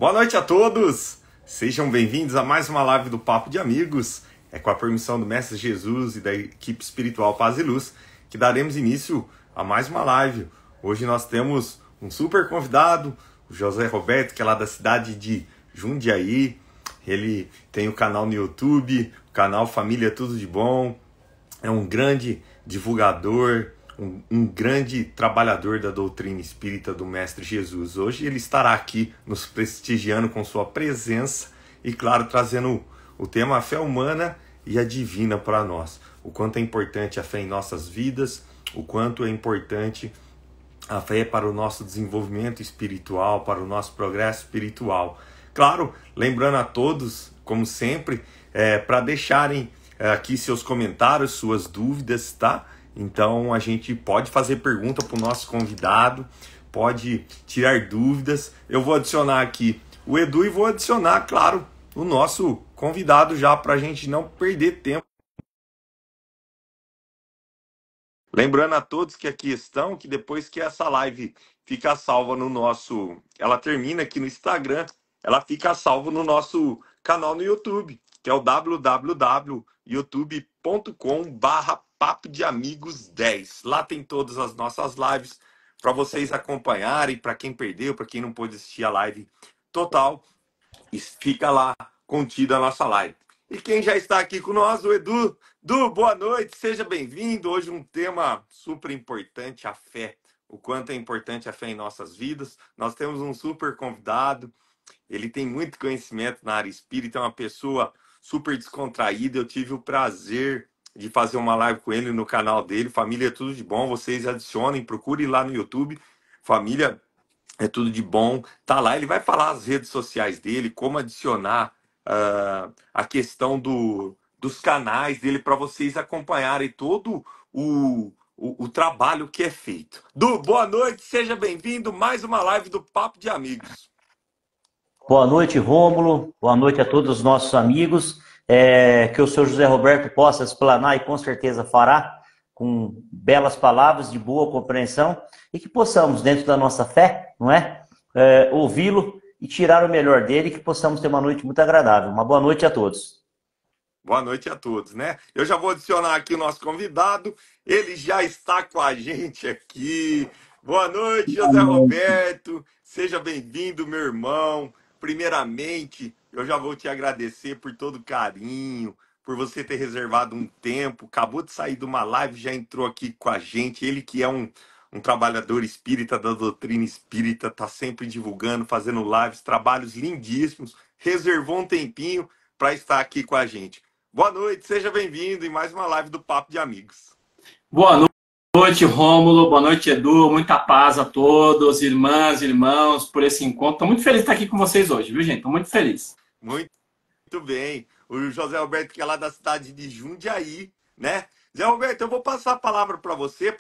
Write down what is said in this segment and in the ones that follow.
Boa noite a todos! Sejam bem-vindos a mais uma live do Papo de Amigos. É com a permissão do Mestre Jesus e da equipe espiritual Paz e Luz que daremos início a mais uma live. Hoje nós temos um super convidado, o José Roberto, que é lá da cidade de Jundiaí. Ele tem o canal no YouTube, o canal Família Tudo de Bom. É um grande divulgador, um grande trabalhador da doutrina espírita do Mestre Jesus. Hoje ele estará aqui nos prestigiando com sua presença e, claro, trazendo o tema a fé humana e a divina para nós. O quanto é importante a fé em nossas vidas, o quanto é importante a fé para o nosso desenvolvimento espiritual, para o nosso progresso espiritual. Claro, lembrando a todos, como sempre, para deixarem aqui seus comentários, suas dúvidas, tá? Então a gente pode fazer pergunta para o nosso convidado, pode tirar dúvidas. Eu vou adicionar aqui o Edu e vou adicionar, claro, o nosso convidado já para a gente não perder tempo. Lembrando a todos que aqui estão, que depois que essa live fica salva no nosso... Ela termina aqui no Instagram, ela fica salva no nosso canal no YouTube, que é o www.youtube.com/Papo de Amigos 10. Lá tem todas as nossas lives para vocês acompanharem, para quem perdeu, para quem não pôde assistir a live total, fica lá contida a nossa live. E quem já está aqui com nós, o Edu. Edu, boa noite, seja bem-vindo. Hoje um tema super importante, a fé. O quanto é importante a fé em nossas vidas. Nós temos um super convidado, ele tem muito conhecimento na área espírita, é uma pessoa super descontraída. Eu tive o prazer de fazer uma live com ele no canal dele, Família é Tudo de Bom. Vocês adicionem, procurem lá no YouTube, Família é Tudo de Bom. Tá lá, ele vai falar as redes sociais dele, como adicionar a questão dos canais dele para vocês acompanharem todo o trabalho que é feito. Du, boa noite, seja bem-vindo. Mais uma live do Papo de Amigos. Boa noite, Rômulo. Boa noite a todos os nossos amigos. Que o senhor José Roberto possa explanar e com certeza fará, com belas palavras de boa compreensão, e que possamos, dentro da nossa fé, não é? Ouvi-lo e tirar o melhor dele, e que possamos ter uma noite muito agradável. Uma boa noite a todos. Boa noite a todos, né? Eu já vou adicionar aqui o nosso convidado. Ele já está com a gente aqui. Boa noite, José Roberto. Seja bem-vindo, meu irmão. Primeiramente, eu já vou te agradecer por todo o carinho, por você ter reservado um tempo. Acabou de sair de uma live, já entrou aqui com a gente. Ele que é um trabalhador espírita da doutrina espírita, está sempre divulgando, fazendo lives, trabalhos lindíssimos. Reservou um tempinho para estar aqui com a gente. Boa noite, seja bem-vindo em mais uma live do Papo de Amigos. Boa noite, Rômulo. Boa noite, Edu. Muita paz a todos, irmãs, irmãos, por esse encontro. Estou muito feliz de estar aqui com vocês hoje, viu, gente? Estou muito feliz. Muito bem. O José Roberto, que é lá da cidade de Jundiaí, né? Zé Roberto, eu vou passar a palavra para você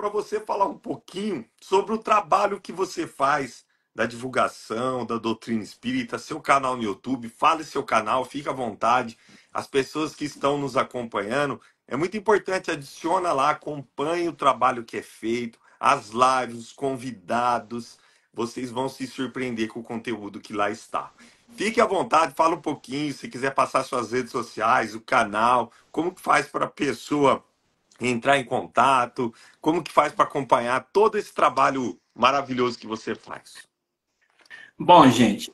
falar um pouquinho sobre o trabalho que você faz da divulgação, da doutrina espírita, seu canal no YouTube. Fale seu canal, fique à vontade. As pessoas que estão nos acompanhando, é muito importante, adiciona lá, acompanhe o trabalho que é feito, as lives, os convidados. Vocês vão se surpreender com o conteúdo que lá está. Fique à vontade, fala um pouquinho, se quiser passar suas redes sociais, o canal, como que faz para a pessoa entrar em contato, como que faz para acompanhar todo esse trabalho maravilhoso que você faz. Bom, gente,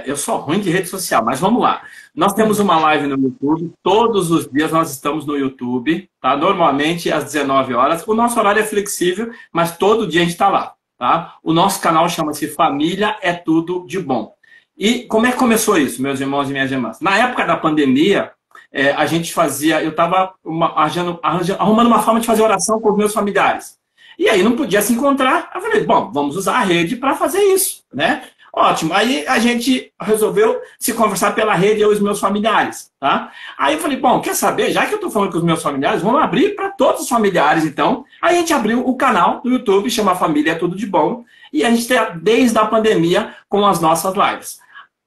eu sou ruim de rede social, mas vamos lá. Nós temos uma live no YouTube, todos os dias nós estamos no YouTube, tá? Normalmente às 19 horas. O nosso horário é flexível, mas todo dia a gente está lá, tá? O nosso canal chama-se Família é Tudo de Bom. E como é que começou isso, meus irmãos e minhas irmãs? Na época da pandemia, a gente fazia... Eu estava arrumando uma forma de fazer oração com os meus familiares. E aí não podia se encontrar. Eu falei, bom, vamos usar a rede para fazer isso, né? Ótimo. Aí a gente resolveu se conversar pela rede, eu e os meus familiares, tá? Aí eu falei, bom, quer saber? Já que eu estou falando com os meus familiares, vamos abrir para todos os familiares, então. Aí a gente abriu o canal do YouTube, chama Família é Tudo de Bom, e a gente tem desde a pandemia com as nossas lives.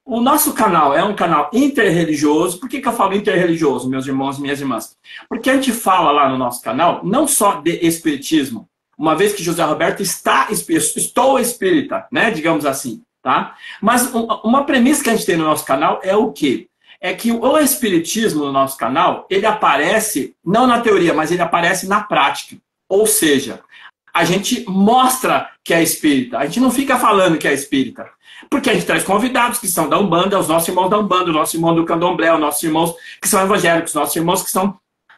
O nosso canal é um canal interreligioso. Por que eu falo interreligioso, meus irmãos e minhas irmãs? Porque a gente fala lá no nosso canal não só de espiritismo, uma vez que José Roberto estou espírita, né, digamos assim. tá? Mas uma premissa que a gente tem no nosso canal é o quê? É que o espiritismo no nosso canal, ele aparece, não na teoria, mas ele aparece na prática. Ou seja, a gente mostra que é espírita. A gente não fica falando que é espírita. Porque a gente traz convidados que são da Umbanda, os nossos irmãos da Umbanda, os nossos irmãos do Candomblé, os nossos irmãos que são evangélicos, os nossos irmãos que são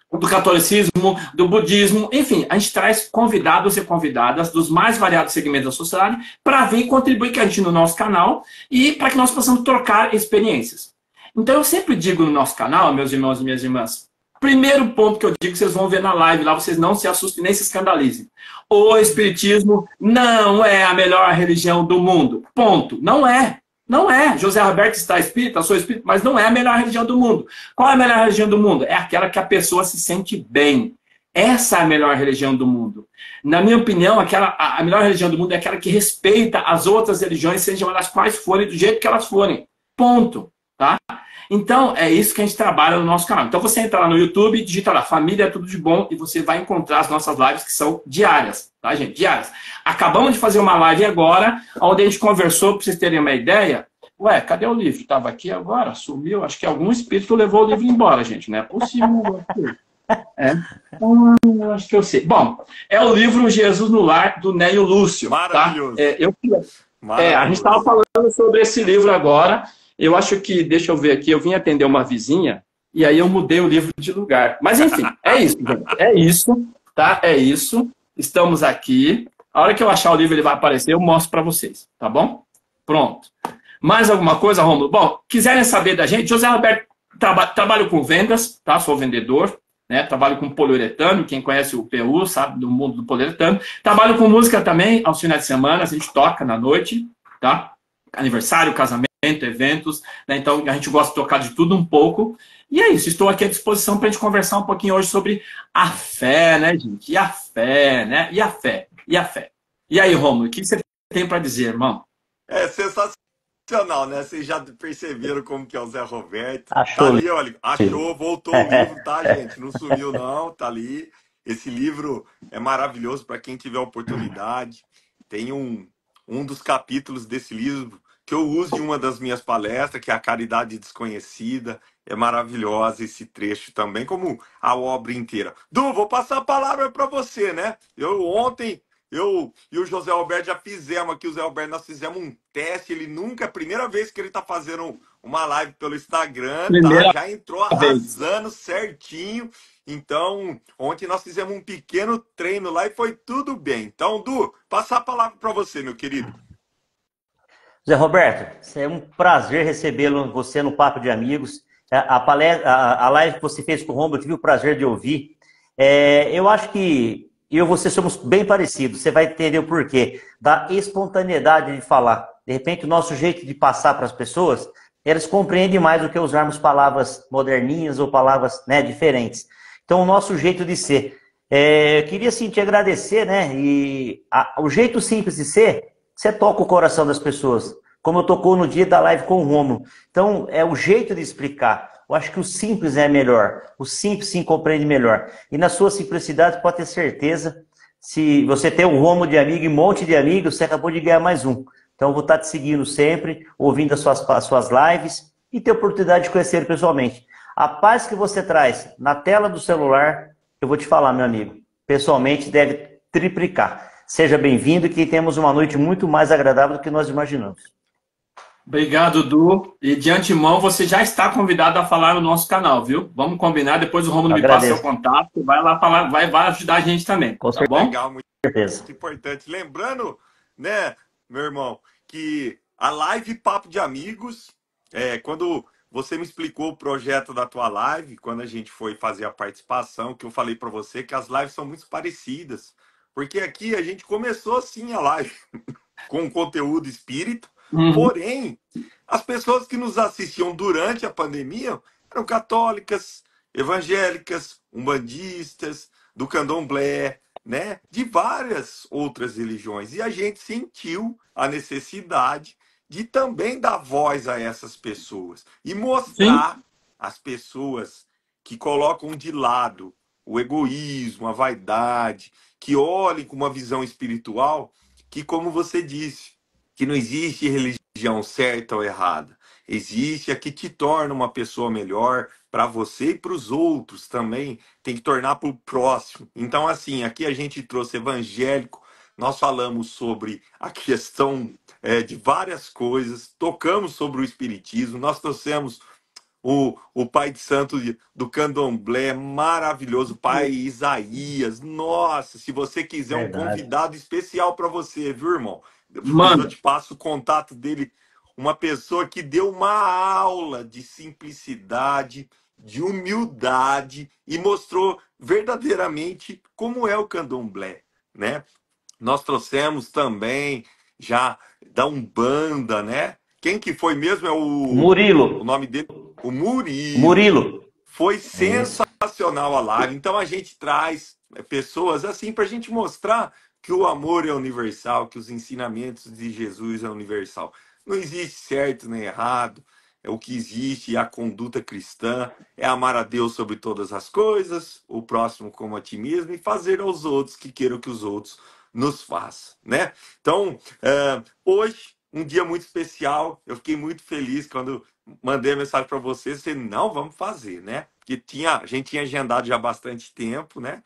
do catolicismo, do budismo. Enfim, a gente traz convidados e convidadas dos mais variados segmentos da sociedade para vir contribuir com a gente no nosso canal e para que nós possamos trocar experiências. Então, eu sempre digo no nosso canal, meus irmãos e minhas irmãs, primeiro ponto que eu digo, vocês vão ver na live lá, vocês não se assustem nem se escandalizem. O Espiritismo não é a melhor religião do mundo. Ponto. Não é. Não é. José Roberto está espírita, sou espírita, mas não é a melhor religião do mundo. Qual é a melhor religião do mundo? É aquela que a pessoa se sente bem. Essa é a melhor religião do mundo. Na minha opinião, a melhor religião do mundo é aquela que respeita as outras religiões, sejam elas quais forem, do jeito que elas forem. Ponto. Tá? Então, é isso que a gente trabalha no nosso canal. Então, você entra lá no YouTube, digita lá, Família é Tudo de Bom, e você vai encontrar as nossas lives que são diárias, tá, gente? Diárias. Acabamos de fazer uma live agora, onde a gente conversou, para vocês terem uma ideia. Ué, cadê o livro? Estava aqui agora, sumiu. Acho que algum espírito levou o livro embora, gente. Não é possível. Acho que eu sei. Bom, é o livro Jesus no Lar, do Nélio Lúcio. Maravilhoso. Tá? A gente estava falando sobre esse livro agora. Eu acho que, deixa eu ver aqui, eu vim atender uma vizinha e aí eu mudei o livro de lugar. Mas enfim, é isso, gente. É isso, tá? É isso. Estamos aqui. A hora que eu achar o livro, ele vai aparecer, eu mostro para vocês, tá bom? Pronto. Mais alguma coisa, Rômulo? Bom, quiserem saber da gente, José Roberto, trabalho com vendas, tá? Sou vendedor, né? Trabalho com poliuretano, quem conhece o PU sabe do mundo do poliuretano. Trabalho com música também, aos finais de semana, a gente toca na noite, tá? Aniversário, casamento, eventos, né? Então a gente gosta de tocar de tudo um pouco. E é isso, estou aqui à disposição para a gente conversar um pouquinho hoje sobre a fé, né, gente? E a fé, né? E a fé, e a fé. E aí, Rômulo, o que você tem para dizer, irmão? É sensacional, né? Vocês já perceberam como que é o Zé Roberto. Achou. Tá ali, olha, achou, voltou o livro, tá, gente? Não sumiu, não, tá ali. Esse livro é maravilhoso para quem tiver oportunidade. Tem um dos capítulos desse livro que eu uso em uma das minhas palestras, que é a Caridade Desconhecida. É maravilhosa esse trecho também, como a obra inteira. Du, vou passar a palavra para você, né? Ontem, eu e o José Alberto já fizemos aqui, o José Alberto, nós fizemos um teste, ele nunca, é a primeira vez que ele está fazendo uma live pelo Instagram, tá? Já entrou arrasando certinho. Então, ontem nós fizemos um pequeno treino lá e foi tudo bem. Então, Du, passar a palavra para você, meu querido. Zé Roberto, é um prazer recebê-lo, você no Papo de Amigos. A live que você fez com o Rômulo, eu tive o prazer de ouvir. Eu acho que eu e você somos bem parecidos. Você vai entender o porquê. Da espontaneidade de falar. De repente, o nosso jeito de passar para as pessoas, elas compreendem mais do que usarmos palavras moderninhas ou palavras, né, diferentes. Então, o nosso jeito de ser. Eu queria, sim, te agradecer, né? O jeito simples de ser, você toca o coração das pessoas. Como eu tocou no dia da live com o Rômulo. Então, é o jeito de explicar. Eu acho que o simples é melhor. O simples sim compreende melhor. E na sua simplicidade, pode ter certeza, se você tem um Rômulo de amigo e um monte de amigos, você acabou de ganhar mais um. Então, eu vou estar te seguindo sempre, ouvindo as suas lives e ter a oportunidade de conhecer ele pessoalmente. A paz que você traz na tela do celular, eu vou te falar, meu amigo, pessoalmente deve triplicar. Seja bem-vindo e que temos uma noite muito mais agradável do que nós imaginamos. Obrigado, Du. E de antemão, você já está convidado a falar no nosso canal, viu? Vamos combinar, depois o Rômulo me passa seu contato, vai lá falar, vai ajudar a gente também, tá bom? Legal, muito importante. Lembrando, né, meu irmão, que a live Papo de Amigos, quando você me explicou o projeto da tua live, quando a gente foi fazer a participação, que eu falei para você que as lives são muito parecidas, porque aqui a gente começou assim a live com conteúdo espírita. Porém, as pessoas que nos assistiam durante a pandemia eram católicas, evangélicas, umbandistas, do candomblé, né? De várias outras religiões. E a gente sentiu a necessidade de também dar voz a essas pessoas e mostrar às pessoas que colocam de lado o egoísmo, a vaidade, que olhem com uma visão espiritual, que, como você disse, que não existe religião religião certa ou errada. Existe a que te torna uma pessoa melhor para você e para os outros também. Tem que tornar para o próximo. Então, assim, aqui a gente trouxe evangélico, nós falamos sobre a questão de várias coisas, tocamos sobre o espiritismo, nós trouxemos o pai de santo do candomblé, maravilhoso, pai Isaías. Nossa, se você quiser um Verdade. convidado especial para você, viu, irmão? Depois eu Manda. te passo o contato dele. Uma pessoa que deu uma aula de simplicidade, de humildade e mostrou verdadeiramente como é o candomblé, né? Nós trouxemos também já da Umbanda, né? Quem que foi mesmo é o Murilo. nome dele? O Murilo. Murilo. Foi Isso. sensacional a live. Então a gente traz pessoas assim para a gente mostrar que o amor é universal, que os ensinamentos de Jesus é universal. Não existe certo nem errado. É o que existe é a conduta cristã, é amar a Deus sobre todas as coisas, o próximo como a ti mesmo e fazer aos outros que queiram que os outros nos façam, né? Então, hoje um dia muito especial. Eu fiquei muito feliz quando mandei a mensagem para vocês. Você não vamos fazer, né? Porque a gente tinha agendado já há bastante tempo, né?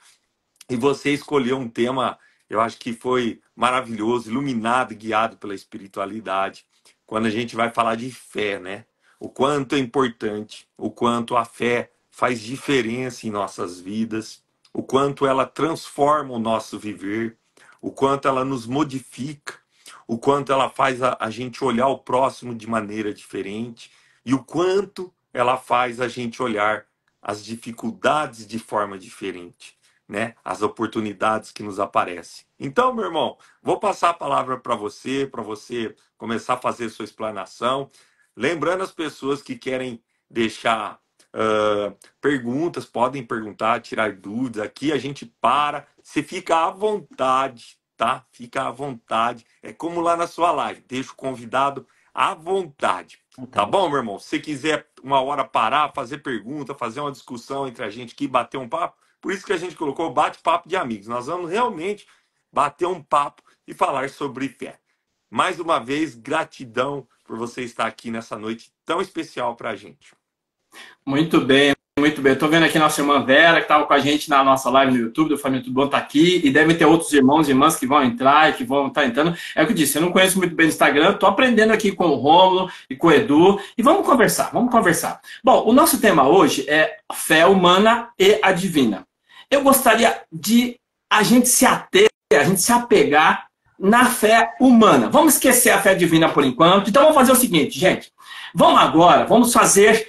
E você escolheu um tema, eu acho que foi maravilhoso, iluminado, guiado pela espiritualidade. Quando a gente vai falar de fé, né? O quanto é importante, o quanto a fé faz diferença em nossas vidas, o quanto ela transforma o nosso viver, o quanto ela nos modifica, o quanto ela faz a gente olhar o próximo de maneira diferente e o quanto ela faz a gente olhar as dificuldades de forma diferente, né? As oportunidades que nos aparecem. Então, meu irmão, vou passar a palavra para você começar a fazer sua explanação. Lembrando as pessoas que querem deixar perguntas, podem perguntar, tirar dúvidas. Aqui a gente para, você fica à vontade, tá? Fica à vontade. É como lá na sua live, deixa o convidado à vontade. Tá bom, meu irmão? Se você quiser uma hora parar, fazer pergunta, fazer uma discussão entre a gente aqui, bater um papo, por isso que a gente colocou bate-papo de amigos. Nós vamos realmente bater um papo e falar sobre fé. Mais uma vez, gratidão por você estar aqui nessa noite tão especial para a gente. Muito bem, muito bem. Estou vendo aqui a nossa irmã Vera, que estava com a gente na nossa live no YouTube, do Família Tudo Bom, está aqui, e devem ter outros irmãos e irmãs que vão entrar e que vão estar entrando. É o que eu disse, eu não conheço muito bem o Instagram, estou aprendendo aqui com o Rômulo e com o Edu, e vamos conversar, vamos conversar. Bom, o nosso tema hoje é fé humana e a divina. Eu gostaria de a gente se ater, a gente se apegar na fé humana. Vamos esquecer a fé divina por enquanto. Então vamos fazer o seguinte, gente. Vamos fazer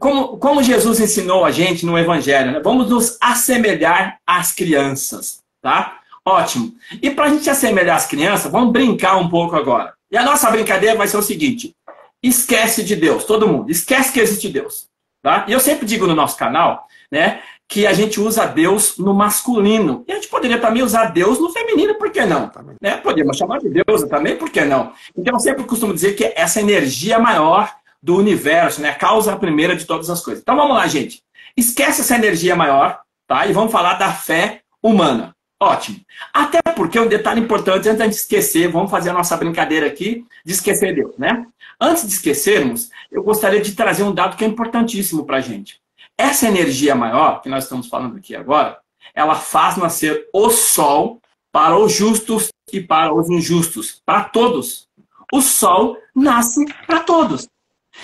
como Jesus ensinou a gente no Evangelho, né? Vamos nos assemelhar às crianças, tá? Ótimo. E para a gente se assemelhar às crianças, vamos brincar um pouco agora. E a nossa brincadeira vai ser o seguinte: esquece de Deus, todo mundo. Esquece que existe Deus, tá? E eu sempre digo no nosso canal, né, que a gente usa Deus no masculino. E a gente poderia também usar Deus no feminino, por que não? Né? Podemos chamar de deusa também, por que não? Então eu sempre costumo dizer que essa energia maior do universo, né? A causa primeira de todas as coisas. Então vamos lá, gente. Esquece essa energia maior, tá? E vamos falar da fé humana. Ótimo. Até porque um detalhe importante, antes de esquecer, vamos fazer a nossa brincadeira aqui de esquecer Deus, né? Antes de esquecermos, eu gostaria de trazer um dado que é importantíssimo para a gente. Essa energia maior, que nós estamos falando aqui agora, ela faz nascer o sol para os justos e para os injustos, para todos. O sol nasce para todos.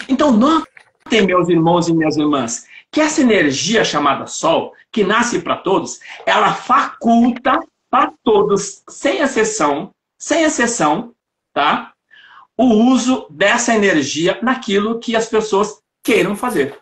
Então, notem, meus irmãos e minhas irmãs, que essa energia chamada sol, que nasce para todos, ela faculta para todos, sem exceção, tá? O uso dessa energia naquilo que as pessoas queiram fazer.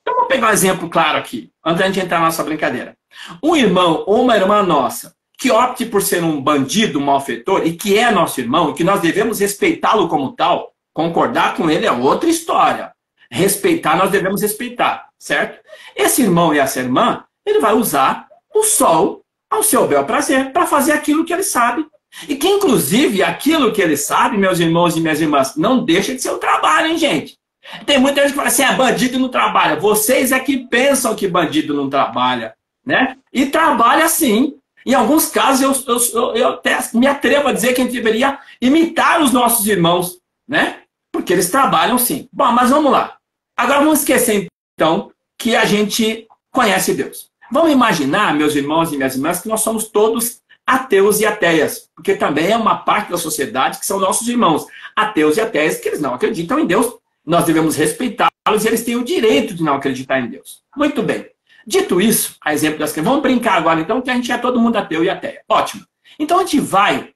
Então, vamos pegar um exemplo claro aqui, antes da gente entrar na nossa brincadeira. Um irmão ou uma irmã nossa que opte por ser um bandido, um malfeitor, e que é nosso irmão, e que nós devemos respeitá-lo como tal, concordar com ele é outra história. Respeitar, nós devemos respeitar, certo? Esse irmão e essa irmã, ele vai usar o sol ao seu bel prazer para fazer aquilo que ele sabe. E que, inclusive, aquilo que ele sabe, meus irmãos e minhas irmãs, não deixa de ser um trabalho, hein, gente? Tem muita gente que fala assim, bandido não trabalha. Vocês é que pensam que bandido não trabalha, né? E trabalha sim. Em alguns casos, eu até me atrevo a dizer que a gente deveria imitar os nossos irmãos, né? Porque eles trabalham sim. Bom, mas vamos lá. Agora vamos esquecer, então, que a gente conhece Deus. Vamos imaginar, meus irmãos e minhas irmãs, que nós somos todos ateus e ateias. Porque também é uma parte da sociedade que são nossos irmãos. Ateus e ateias que eles não acreditam em Deus. Nós devemos respeitá-los e eles têm o direito de não acreditar em Deus. Muito bem. Dito isso, a exemplo das que vamos brincar agora, então, que a gente é todo mundo ateu e ateia. Ótimo. Então a gente vai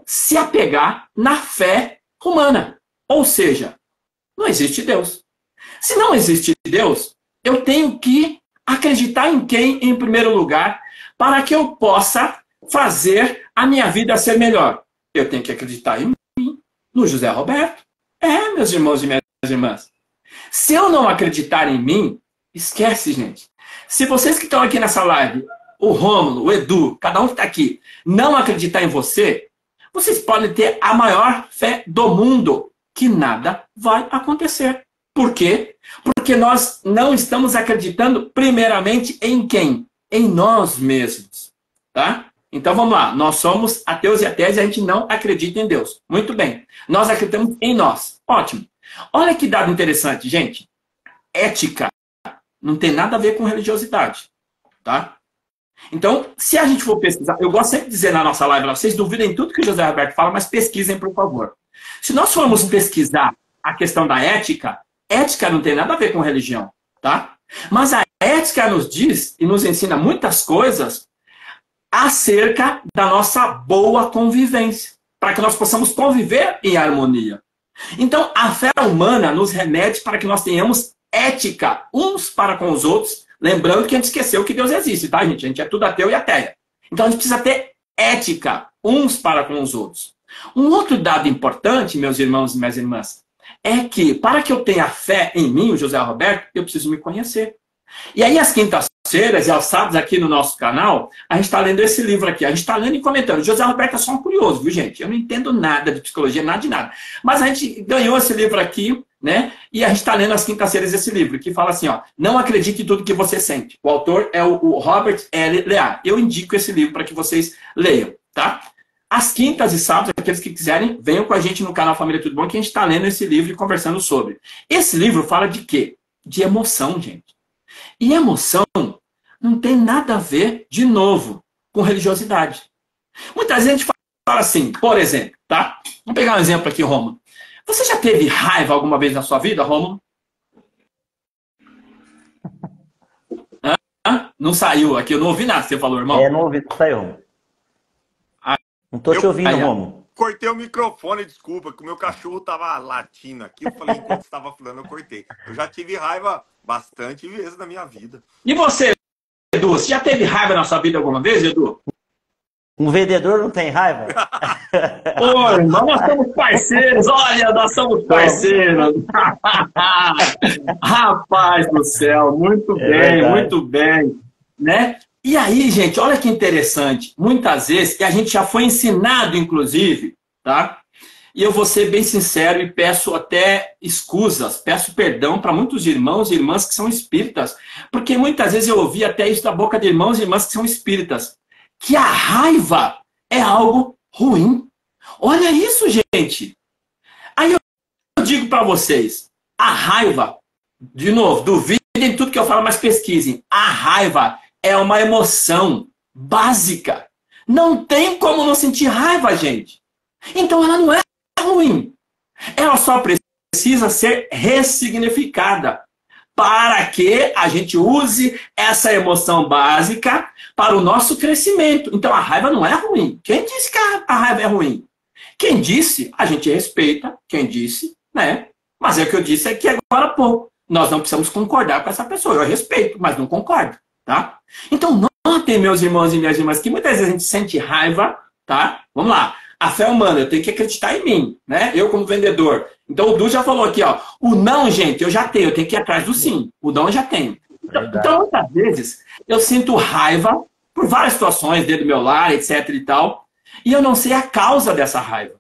se apegar na fé humana. Ou seja, não existe Deus. Se não existe Deus, eu tenho que acreditar em quem, em primeiro lugar, para que eu possa fazer a minha vida ser melhor. Eu tenho que acreditar em mim, no José Roberto. Meus irmãos e minhas irmãs. Se eu não acreditar em mim, esquece, gente. Se vocês que estão aqui nessa live, o Rômulo, o Edu, cada um que está aqui, não acreditar em você, vocês podem ter a maior fé do mundo, que nada vai acontecer. Por quê? Porque nós não estamos acreditando primeiramente em quem? Em nós mesmos. Tá? Então vamos lá. Nós somos ateus e ateias e a gente não acredita em Deus. Muito bem. Nós acreditamos em nós. Ótimo. Olha que dado interessante, gente. Ética não tem nada a ver com religiosidade. Tá? Então, se a gente for pesquisar, eu gosto sempre de dizer na nossa live, vocês duvidem tudo que o José Roberto fala, mas pesquisem, por favor. Se nós formos pesquisar a questão da ética, ética não tem nada a ver com religião, tá? Mas a ética nos diz e nos ensina muitas coisas acerca da nossa boa convivência, para que nós possamos conviver em harmonia. Então, a fé humana nos remete para que nós tenhamos ética uns para com os outros, lembrando que a gente esqueceu que Deus existe, tá, gente? A gente é tudo ateu e ateia. Então, a gente precisa ter ética uns para com os outros. Um outro dado importante, meus irmãos e minhas irmãs, é que para que eu tenha fé em mim, o José Roberto, eu preciso me conhecer. E aí, às quintas-feiras e aos sábados aqui no nosso canal, a gente está lendo esse livro aqui. A gente está lendo e comentando. O José Roberto é só um curioso, viu, gente? Eu não entendo nada de psicologia, nada de nada. Mas a gente ganhou esse livro aqui, né? E a gente está lendo às quintas-feiras esse livro, que fala assim, ó, não acredite em tudo que você sente. O autor é o Robert L. Lear. Eu indico esse livro para que vocês leiam, tá? Às quintas e sábados, aqueles que quiserem, venham com a gente no canal Família Tudo Bom, que a gente está lendo esse livro e conversando sobre. Esse livro fala de quê? De emoção, gente. E emoção não tem nada a ver, de novo, com religiosidade. Muita gente fala assim, por exemplo, tá? Vamos pegar um exemplo aqui, Rômulo. Você já teve raiva alguma vez na sua vida, Rômulo? Não saiu aqui, eu não ouvi nada que você falou, irmão. Não ouvi, não saiu. Não tô te ouvindo, Rômulo. Cortei o microfone, desculpa, que o meu cachorro tava latindo aqui. Eu falei, enquanto você estava falando, eu cortei. Eu já tive raiva bastante vezes na minha vida. E você, Edu? Você já teve raiva na sua vida alguma vez, Edu? Um vendedor não tem raiva? Ô, irmão, nós somos parceiros. Olha, nós somos parceiros. Rapaz do céu, muito bem, muito bem. Né? E aí, gente, olha que interessante. Muitas vezes, e a gente já foi ensinado, inclusive, tá? E eu vou ser bem sincero e peço até escusas, peço perdão para muitos irmãos e irmãs que são espíritas, porque muitas vezes eu ouvi até isso da boca de irmãos e irmãs que são espíritas, que a raiva é algo ruim. Olha isso, gente. Aí eu digo para vocês, a raiva, de novo, duvidem tudo que eu falo, mas pesquisem. A raiva é uma emoção básica. Não tem como não sentir raiva, gente. Então ela não é ruim. Ela só precisa ser ressignificada para que a gente use essa emoção básica para o nosso crescimento. Então a raiva não é ruim. Quem disse que a raiva é ruim? Quem disse, a gente respeita. Quem disse, né? Mas é o que eu disse aqui agora há pouco. Nós não precisamos concordar com essa pessoa. Eu respeito, mas não concordo. Tá? Então, notem, meus irmãos e minhas irmãs, que muitas vezes a gente sente raiva, tá? Vamos lá. A fé humana, eu tenho que acreditar em mim, né? Eu como vendedor. Então, o Du já falou aqui, ó. O não, gente, eu já tenho. Eu tenho que ir atrás do sim. O não eu já tenho. Então, muitas vezes, eu sinto raiva por várias situações dentro do meu lar, etc e tal. E eu não sei a causa dessa raiva.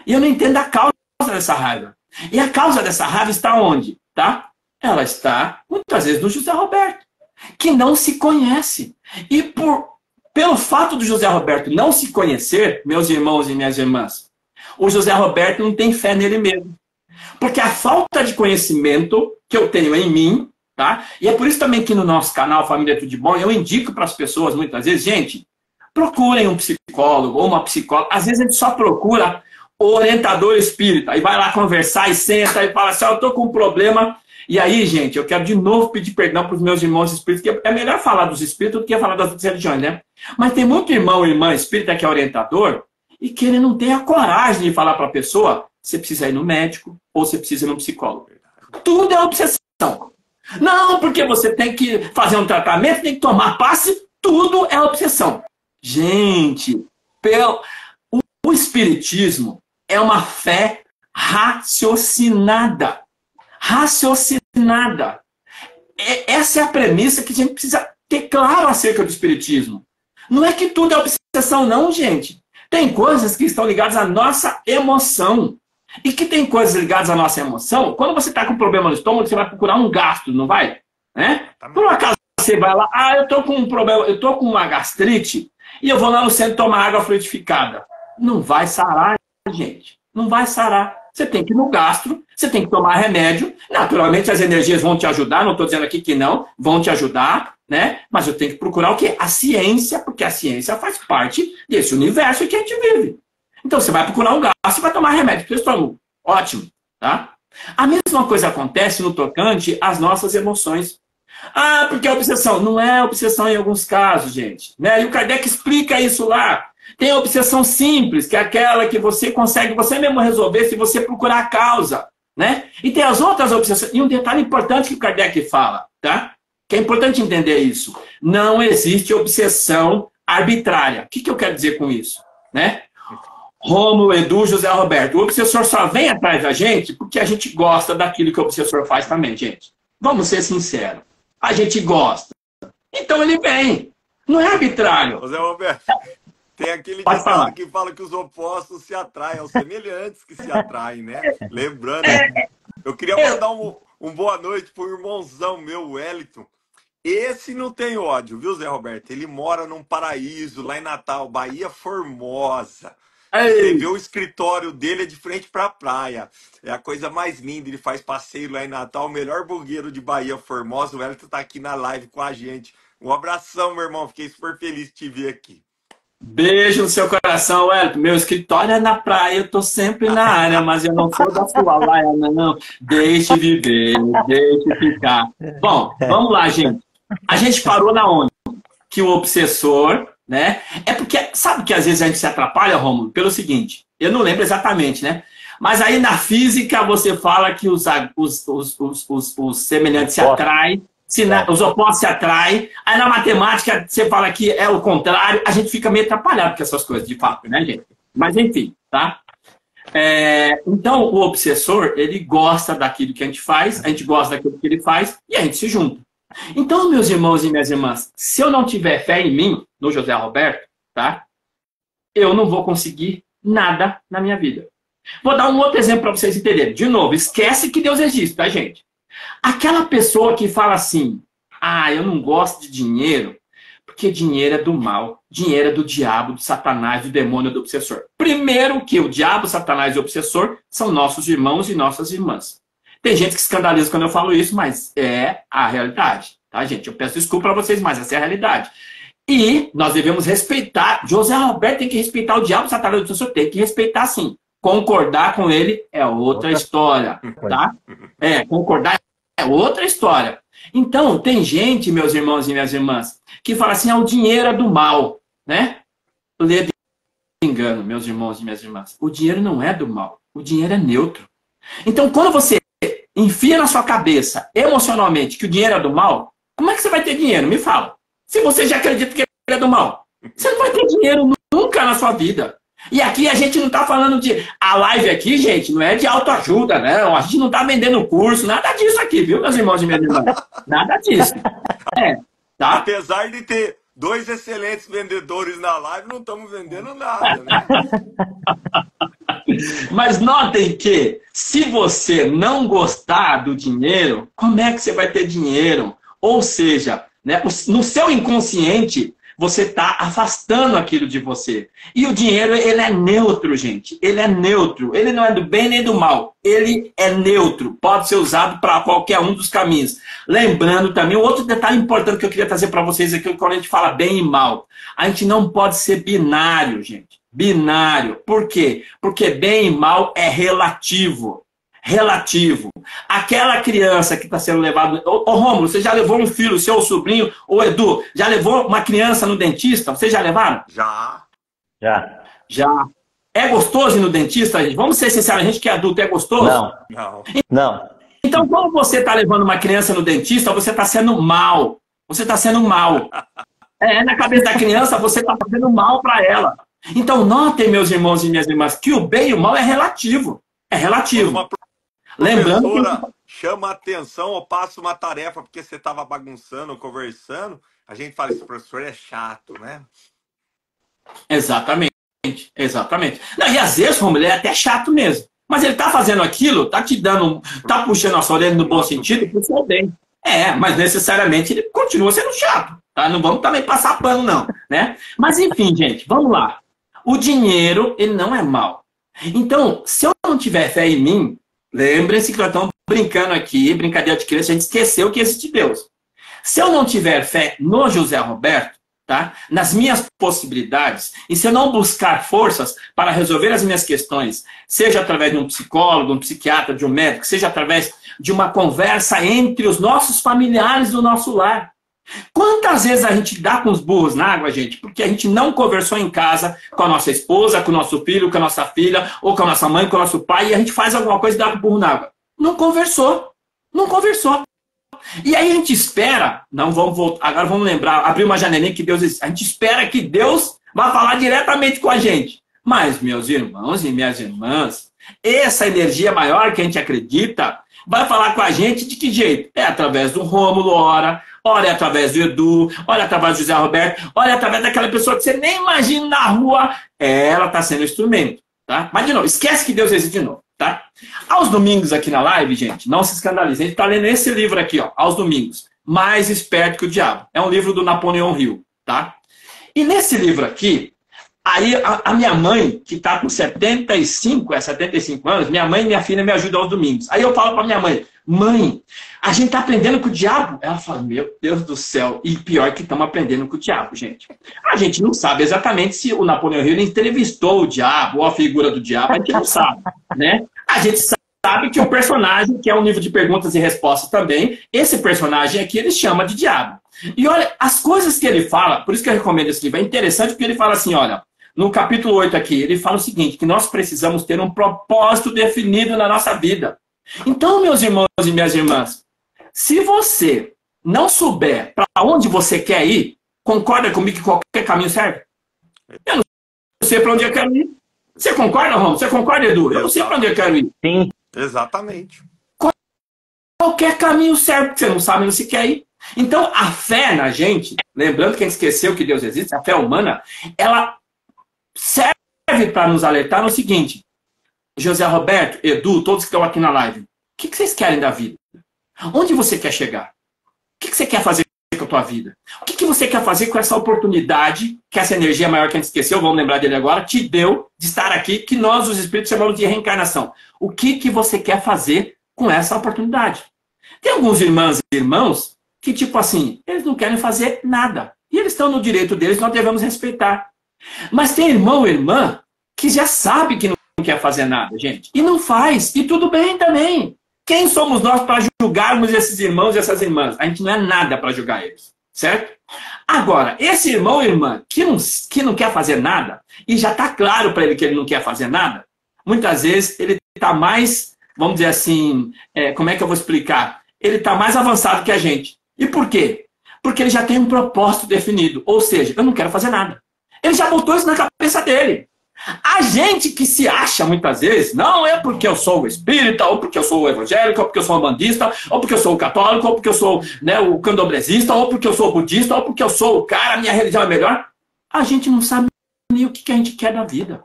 E eu não entendo a causa dessa raiva. E a causa dessa raiva está onde? Tá? Ela está, muitas vezes, no José Roberto, que não se conhece. E pelo fato do José Roberto não se conhecer, meus irmãos e minhas irmãs, o José Roberto não tem fé nele mesmo. Porque a falta de conhecimento que eu tenho em mim, tá? E é por isso também que no nosso canal Família Tudo de Bom, eu indico para as pessoas muitas vezes, gente, procurem um psicólogo ou uma psicóloga. Às vezes a gente só procura o orientador espírita e vai lá conversar e senta e fala assim, eu tô com um problema. E aí, gente, eu quero de novo pedir perdão para os meus irmãos espíritas, que é melhor falar dos espíritos do que falar das outras religiões, né? Mas tem muito irmão e irmã espírita que é orientador e que ele não tem a coragem de falar para a pessoa, você precisa ir no médico ou você precisa ir no psicólogo. Tudo é obsessão. Não, porque você tem que fazer um tratamento, tem que tomar passe, tudo é obsessão. Gente, o espiritismo é uma fé raciocinada. Raciocinada. Essa é a premissa que a gente precisa ter claro acerca do espiritismo. Não é que tudo é obsessão, não, gente. Tem coisas que estão ligadas à nossa emoção. E que tem coisas ligadas à nossa emoção. Quando você está com um problema no estômago, você vai procurar um gastro, não vai? Né? Por um acaso você vai lá, eu estou com um problema, eu estou com uma gastrite, e eu vou lá no centro tomar água fluidificada. Não vai sarar, gente. Não vai sarar. Você tem que ir no gastro, você tem que tomar remédio. Naturalmente as energias vão te ajudar, não estou dizendo aqui que não, vão te ajudar, né? Mas eu tenho que procurar o quê? A ciência, porque a ciência faz parte desse universo que a gente vive. Então você vai procurar um gastro e vai tomar remédio para o estômago. Ótimo, tá? A mesma coisa acontece no tocante às nossas emoções. Ah, porque é obsessão. Não é obsessão em alguns casos, gente. Né? E o Kardec explica isso lá. Tem a obsessão simples, que é aquela que você consegue você mesmo resolver se você procurar a causa. Né? E tem as outras obsessões. E um detalhe importante que o Kardec fala, tá? Que é importante entender isso. Não existe obsessão arbitrária. O que eu quero dizer com isso? Né? Rômulo, Edu, José Roberto. O obsessor só vem atrás da gente porque a gente gosta daquilo que o obsessor faz também, gente. Vamos ser sinceros. A gente gosta. Então ele vem. Não é arbitrário. José Roberto, tem aquele ditado que fala que os opostos se atraem, aos semelhantes que se atraem, né? Lembrando, eu queria mandar um boa noite pro irmãozão meu, Wellington. Esse não tem ódio, viu, Zé Roberto? Ele mora num paraíso, lá em Natal, Bahia Formosa. Você vê o escritório dele é de frente para a praia. É a coisa mais linda. Ele faz passeio lá em Natal. O melhor burgueiro de Bahia Formosa. O Wellington tá aqui na live com a gente. Um abração, meu irmão. Fiquei super feliz de te ver aqui. Beijo no seu coração, Wellington. Meu escritório é na praia. Eu tô sempre na área, mas eu não sou da sua praia, não. Deixe viver, deixe ficar. Bom, vamos lá, gente. A gente parou na onde? Que o obsessor... Né? É porque, sabe que às vezes a gente se atrapalha, Rômulo? Pelo seguinte, eu não lembro exatamente, né? Mas aí na física você fala que os semelhantes se atraem, os opostos se atraem, aí na matemática você fala que é o contrário, a gente fica meio atrapalhado com essas coisas, de fato, né, gente? Mas enfim, tá? Então o obsessor, ele gosta daquilo que a gente faz, a gente gosta daquilo que ele faz e a gente se junta. Então, meus irmãos e minhas irmãs, se eu não tiver fé em mim, no José Roberto, tá? Eu não vou conseguir nada na minha vida. Vou dar um outro exemplo para vocês entenderem. De novo, esquece que Deus existe, tá, gente? Aquela pessoa que fala assim, eu não gosto de dinheiro, porque dinheiro é do mal, dinheiro é do diabo, do satanás, do demônio, do obsessor. Primeiro que o diabo, satanás e o obsessor são nossos irmãos e nossas irmãs. Tem gente que escandaliza quando eu falo isso, mas é a realidade, tá, gente? Eu peço desculpa para vocês, mas essa é a realidade. E nós devemos respeitar. José Roberto tem que respeitar o diabo, Satanás, o obsessor tem que respeitar sim. Concordar com ele é outra história, tá? Concordar é outra história. Então, tem gente, meus irmãos e minhas irmãs, que fala assim, o dinheiro é do mal, né? Ledo engano, meus irmãos e minhas irmãs. O dinheiro não é do mal, o dinheiro é neutro. Então, quando você enfia na sua cabeça, emocionalmente, que o dinheiro é do mal, como é que você vai ter dinheiro? Me fala. Se você já acredita que ele é do mal, você não vai ter dinheiro nunca na sua vida. E aqui a gente não está falando de... A live aqui, gente, não é de autoajuda, não. A gente não está vendendo curso, nada disso aqui, viu, meus irmãos e minhas irmãs? Nada disso. Tá? Apesar de ter 2 excelentes vendedores na live, não estamos vendendo nada, né? Mas notem que, se você não gostar do dinheiro, como é que você vai ter dinheiro? Ou seja, né, no seu inconsciente, você está afastando aquilo de você. E o dinheiro, ele é neutro, gente. Ele é neutro. Ele não é do bem nem do mal. Ele é neutro. Pode ser usado para qualquer um dos caminhos. Lembrando também, um outro detalhe importante que eu queria trazer para vocês aqui, quando a gente fala bem e mal. A gente não pode ser binário, gente. Binário. Por quê? Porque bem e mal é relativo. Relativo. Aquela criança que está sendo levada... Ô Rômulo, você já levou um filho, seu sobrinho? Ô Edu, já levou uma criança no dentista? Vocês já levaram? Já. Já. É gostoso ir no dentista, gente? Vamos ser sinceros, a gente que é adulto, é gostoso? Não. Então, quando você está levando uma criança no dentista, você está sendo mal. Você está sendo mal. Na cabeça da criança, você está fazendo mal para ela. Então, notem, meus irmãos e minhas irmãs, que o bem e o mal é relativo. É relativo. Lembrando que... chama atenção ou passa uma tarefa porque você estava bagunçando, conversando, a gente fala, esse professor é chato, né? Exatamente. Não, e às vezes, Romulo, ele é até chato mesmo. Mas ele tá fazendo aquilo, tá te dando, tá puxando a sua orelha no bom sentido, pro seu bem. Mas necessariamente ele continua sendo chato, tá? Não vamos também passar pano, não, né? Mas enfim, gente, vamos lá. O dinheiro, ele não é mal. Então, se eu não tiver fé em mim, lembrem-se que nós estamos brincando aqui, brincadeira de criança, a gente esqueceu que existe Deus. Se eu não tiver fé no José Roberto, tá? Nas minhas possibilidades, e se eu não buscar forças para resolver as minhas questões, seja através de um psicólogo, um psiquiatra, de um médico, seja através de uma conversa entre os nossos familiares do nosso lar. Quantas vezes a gente dá com os burros na água, gente, porque a gente não conversou em casa com a nossa esposa, com o nosso filho, com a nossa filha, ou com a nossa mãe, com o nosso pai, e a gente faz alguma coisa e dá com o burro na água. Não conversou. E aí a gente espera, não vamos voltar, agora vamos lembrar, abrir uma janelinha que Deus existe. A gente espera que Deus vá falar diretamente com a gente. Mas, meus irmãos e minhas irmãs, essa energia maior que a gente acredita vai falar com a gente de que jeito? É através do Rômulo, ora é através do Edu, ora é através do José Roberto, ora é através daquela pessoa que você nem imagina na rua. Ela está sendo instrumento, tá? Mas de novo, esquece que Deus existe de novo, tá? Aos domingos aqui na live, gente, não se escandalizem, a gente está lendo esse livro aqui, ó, aos domingos, Mais Esperto que o Diabo. É um livro do Napoleão Hill, tá? E nesse livro aqui, aí a minha mãe, que está com 75 anos, minha mãe e minha filha me ajudam aos domingos. Aí eu falo para minha mãe, mãe, a gente está aprendendo com o diabo? Ela fala, meu Deus do céu, e pior que estamos aprendendo com o diabo, gente. A gente não sabe exatamente se o Napoleão Hill entrevistou o diabo, ou a figura do diabo, a gente não sabe, né? A gente sabe que o personagem, que é um livro de perguntas e respostas também, esse personagem aqui ele chama de diabo. E olha, as coisas que ele fala, por isso que eu recomendo esse livro, é interessante porque ele fala assim, olha, no capítulo 8 aqui, ele fala o seguinte, que nós precisamos ter um propósito definido na nossa vida. Então, meus irmãos e minhas irmãs, se você não souber para onde você quer ir, concorda comigo que qualquer caminho serve? Eu não sei para onde eu quero ir. Você concorda, Romulo? Você concorda, Edu? Eu não sei para onde eu quero ir. Sim. Exatamente. Qualquer caminho serve, porque você não sabe onde você quer ir. Então, a fé na gente, lembrando que a gente esqueceu que Deus existe, a fé humana, ela serve para nos alertar no seguinte, José Roberto, Edu, todos que estão aqui na live, o que vocês querem da vida? Onde você quer chegar? O que você quer fazer com a tua vida? O que você quer fazer com essa oportunidade, que essa energia maior que a gente esqueceu, vamos lembrar dele agora, te deu de estar aqui, que nós, os espíritos, chamamos de reencarnação. O que você quer fazer com essa oportunidade? Tem alguns irmãs e irmãos que, tipo assim, eles não querem fazer nada. E eles estão no direito deles, nós devemos respeitar. Mas tem irmão e irmã que já sabe que não quer fazer nada, gente. E não faz. E tudo bem também. Quem somos nós para julgarmos esses irmãos e essas irmãs? A gente não é nada para julgar eles. Certo? Agora, esse irmão ou irmã que não quer fazer nada, e já está claro para ele que ele não quer fazer nada, muitas vezes ele está mais, vamos dizer assim, como é que eu vou explicar? Ele está mais avançado que a gente. E por quê? Porque ele já tem um propósito definido. Ou seja, eu não quero fazer nada. Ele já botou isso na cabeça dele. A gente que se acha muitas vezes, não é porque eu sou o espírita, ou porque eu sou o evangélico, ou porque eu sou o bandista, ou porque eu sou o católico, ou porque eu sou, né, o candomblessista, ou porque eu sou o budista, ou porque eu sou o cara, minha religião é melhor. A gente não sabe nem o que a gente quer da vida.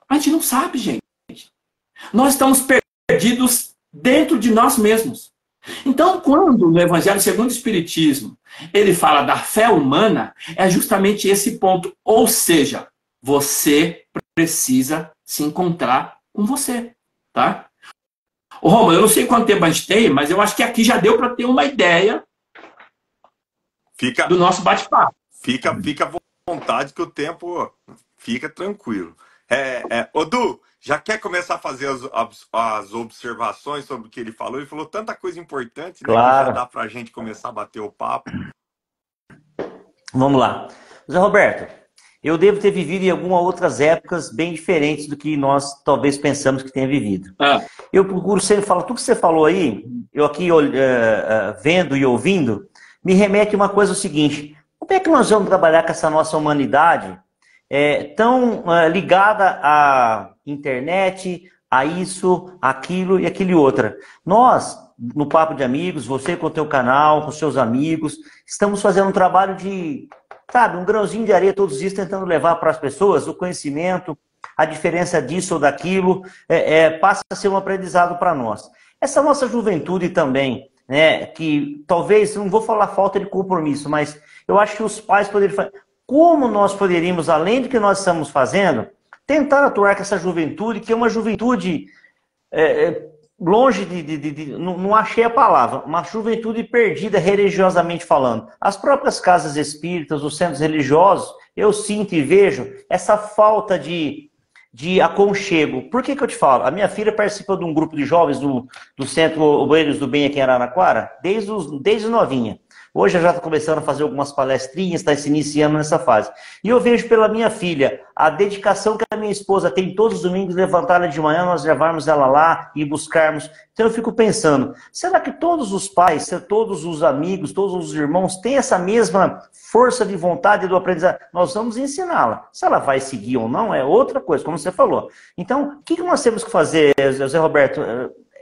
A gente não sabe, gente. Nós estamos perdidos dentro de nós mesmos. Então, quando no Evangelho segundo o Espiritismo ele fala da fé humana, é justamente esse ponto. Ou seja, você precisa se encontrar com você, tá? Ô, Romulo, eu não sei quanto tempo a gente tem, mas eu acho que aqui já deu para ter uma ideia do nosso bate-papo. Fica à vontade que o tempo fica tranquilo. Ô, Du, já quer começar a fazer as observações sobre o que ele falou? Ele falou tanta coisa importante, né, claro, que já dá para a gente começar a bater o papo. Vamos lá. Zé Roberto, eu devo ter vivido em algumas outras épocas bem diferentes do que nós talvez pensamos que tenha vivido. Eu procuro sempre falar, tudo que você falou aí, eu aqui vendo e ouvindo, me remete a uma coisa o seguinte: como é que nós vamos trabalhar com essa nossa humanidade tão ligada à internet, a isso, aquilo e aquele outra? Nós, no Papo de Amigos, você com o teu canal, com seus amigos, estamos fazendo um trabalho de, sabe, um grãozinho de areia todos os dias, tentando levar para as pessoas o conhecimento, a diferença disso ou daquilo, passa a ser um aprendizado para nós. Essa nossa juventude também, né, que talvez, não vou falar falta de compromisso, mas eu acho que os pais poderiam fazer. Como nós poderíamos, além do que nós estamos fazendo, tentar atuar com essa juventude, que é uma juventude longe não achei a palavra, uma juventude perdida religiosamente falando. As próprias casas espíritas, os centros religiosos, eu sinto e vejo essa falta de aconchego. Por que eu te falo? A minha filha participa de um grupo de jovens do Centro Obreiros do Bem aqui em Araraquara, desde novinha. Hoje ela já está começando a fazer algumas palestrinhas, está se iniciando nessa fase. E eu vejo pela minha filha a dedicação que a minha esposa tem todos os domingos, levantar ela de manhã, nós levarmos ela lá e buscarmos. Então eu fico pensando, será que todos os pais, todos os amigos, todos os irmãos têm essa mesma força de vontade do aprendizado? Nós vamos ensiná-la. Se ela vai seguir ou não, é outra coisa, como você falou. Então, o que nós temos que fazer, Zé Roberto?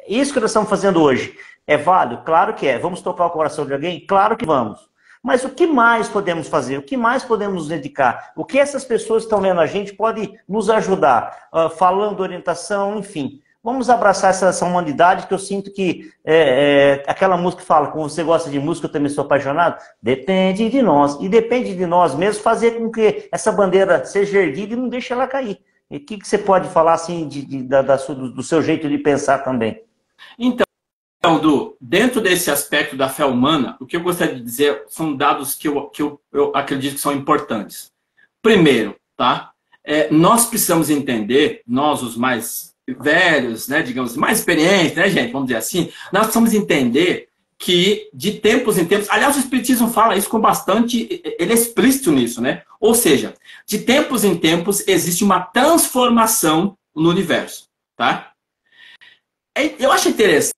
Isso que nós estamos fazendo hoje é válido? Claro que é. Vamos tocar o coração de alguém? Claro que vamos. Mas o que mais podemos fazer? O que mais podemos nos dedicar? O que essas pessoas que estão vendo a gente podem nos ajudar? Falando orientação, enfim. Vamos abraçar essa humanidade, que eu sinto que aquela música que fala, como você gosta de música, eu também sou apaixonado, depende de nós. E depende de nós mesmos fazer com que essa bandeira seja erguida e não deixe ela cair. E o que você pode falar assim do seu jeito de pensar também? Então, Du, dentro desse aspecto da fé humana, o que eu gostaria de dizer são dados que eu acredito que são importantes. Primeiro, tá? Nós precisamos entender, nós os mais velhos, né, digamos, mais experientes, né, gente, vamos dizer assim, nós precisamos entender que de tempos em tempos, aliás, o Espiritismo fala isso com bastante, ele é explícito nisso, né? Ou seja, de tempos em tempos existe uma transformação no universo, tá? Eu acho interessante,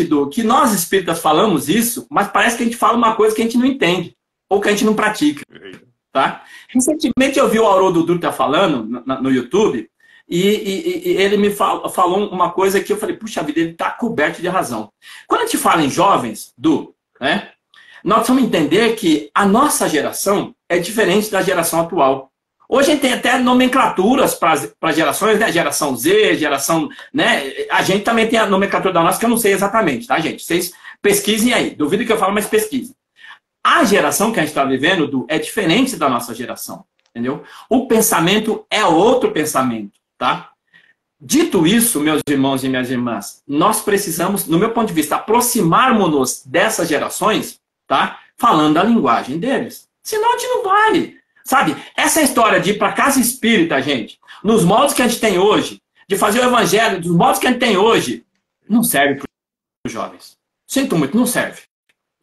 Du, que nós espíritas falamos isso, mas parece que a gente fala uma coisa que a gente não entende, ou que a gente não pratica, tá? Recentemente eu vi o Haroldo Dutra falando no YouTube, e ele me falou uma coisa que eu falei, puxa vida, ele está coberto de razão. Quando a gente fala em jovens, Du, né, nós precisamos entender que a nossa geração é diferente da geração atual. Hoje a gente tem até nomenclaturas para gerações, né? Geração Z, geração... né? A gente também tem a nomenclatura da nossa, que eu não sei exatamente, tá, gente? Vocês pesquisem aí. Duvido que eu falo, mas pesquisem. A geração que a gente está vivendo, Du, é diferente da nossa geração, entendeu? O pensamento é outro pensamento, tá? Dito isso, meus irmãos e minhas irmãs, nós precisamos, no meu ponto de vista, aproximarmos-nos dessas gerações, tá? Falando a linguagem deles. Senão a gente não vai... Sabe, essa história de ir para casa espírita, gente, nos modos que a gente tem hoje, de fazer o evangelho, dos modos que a gente tem hoje, não serve para os jovens. Sinto muito, não serve.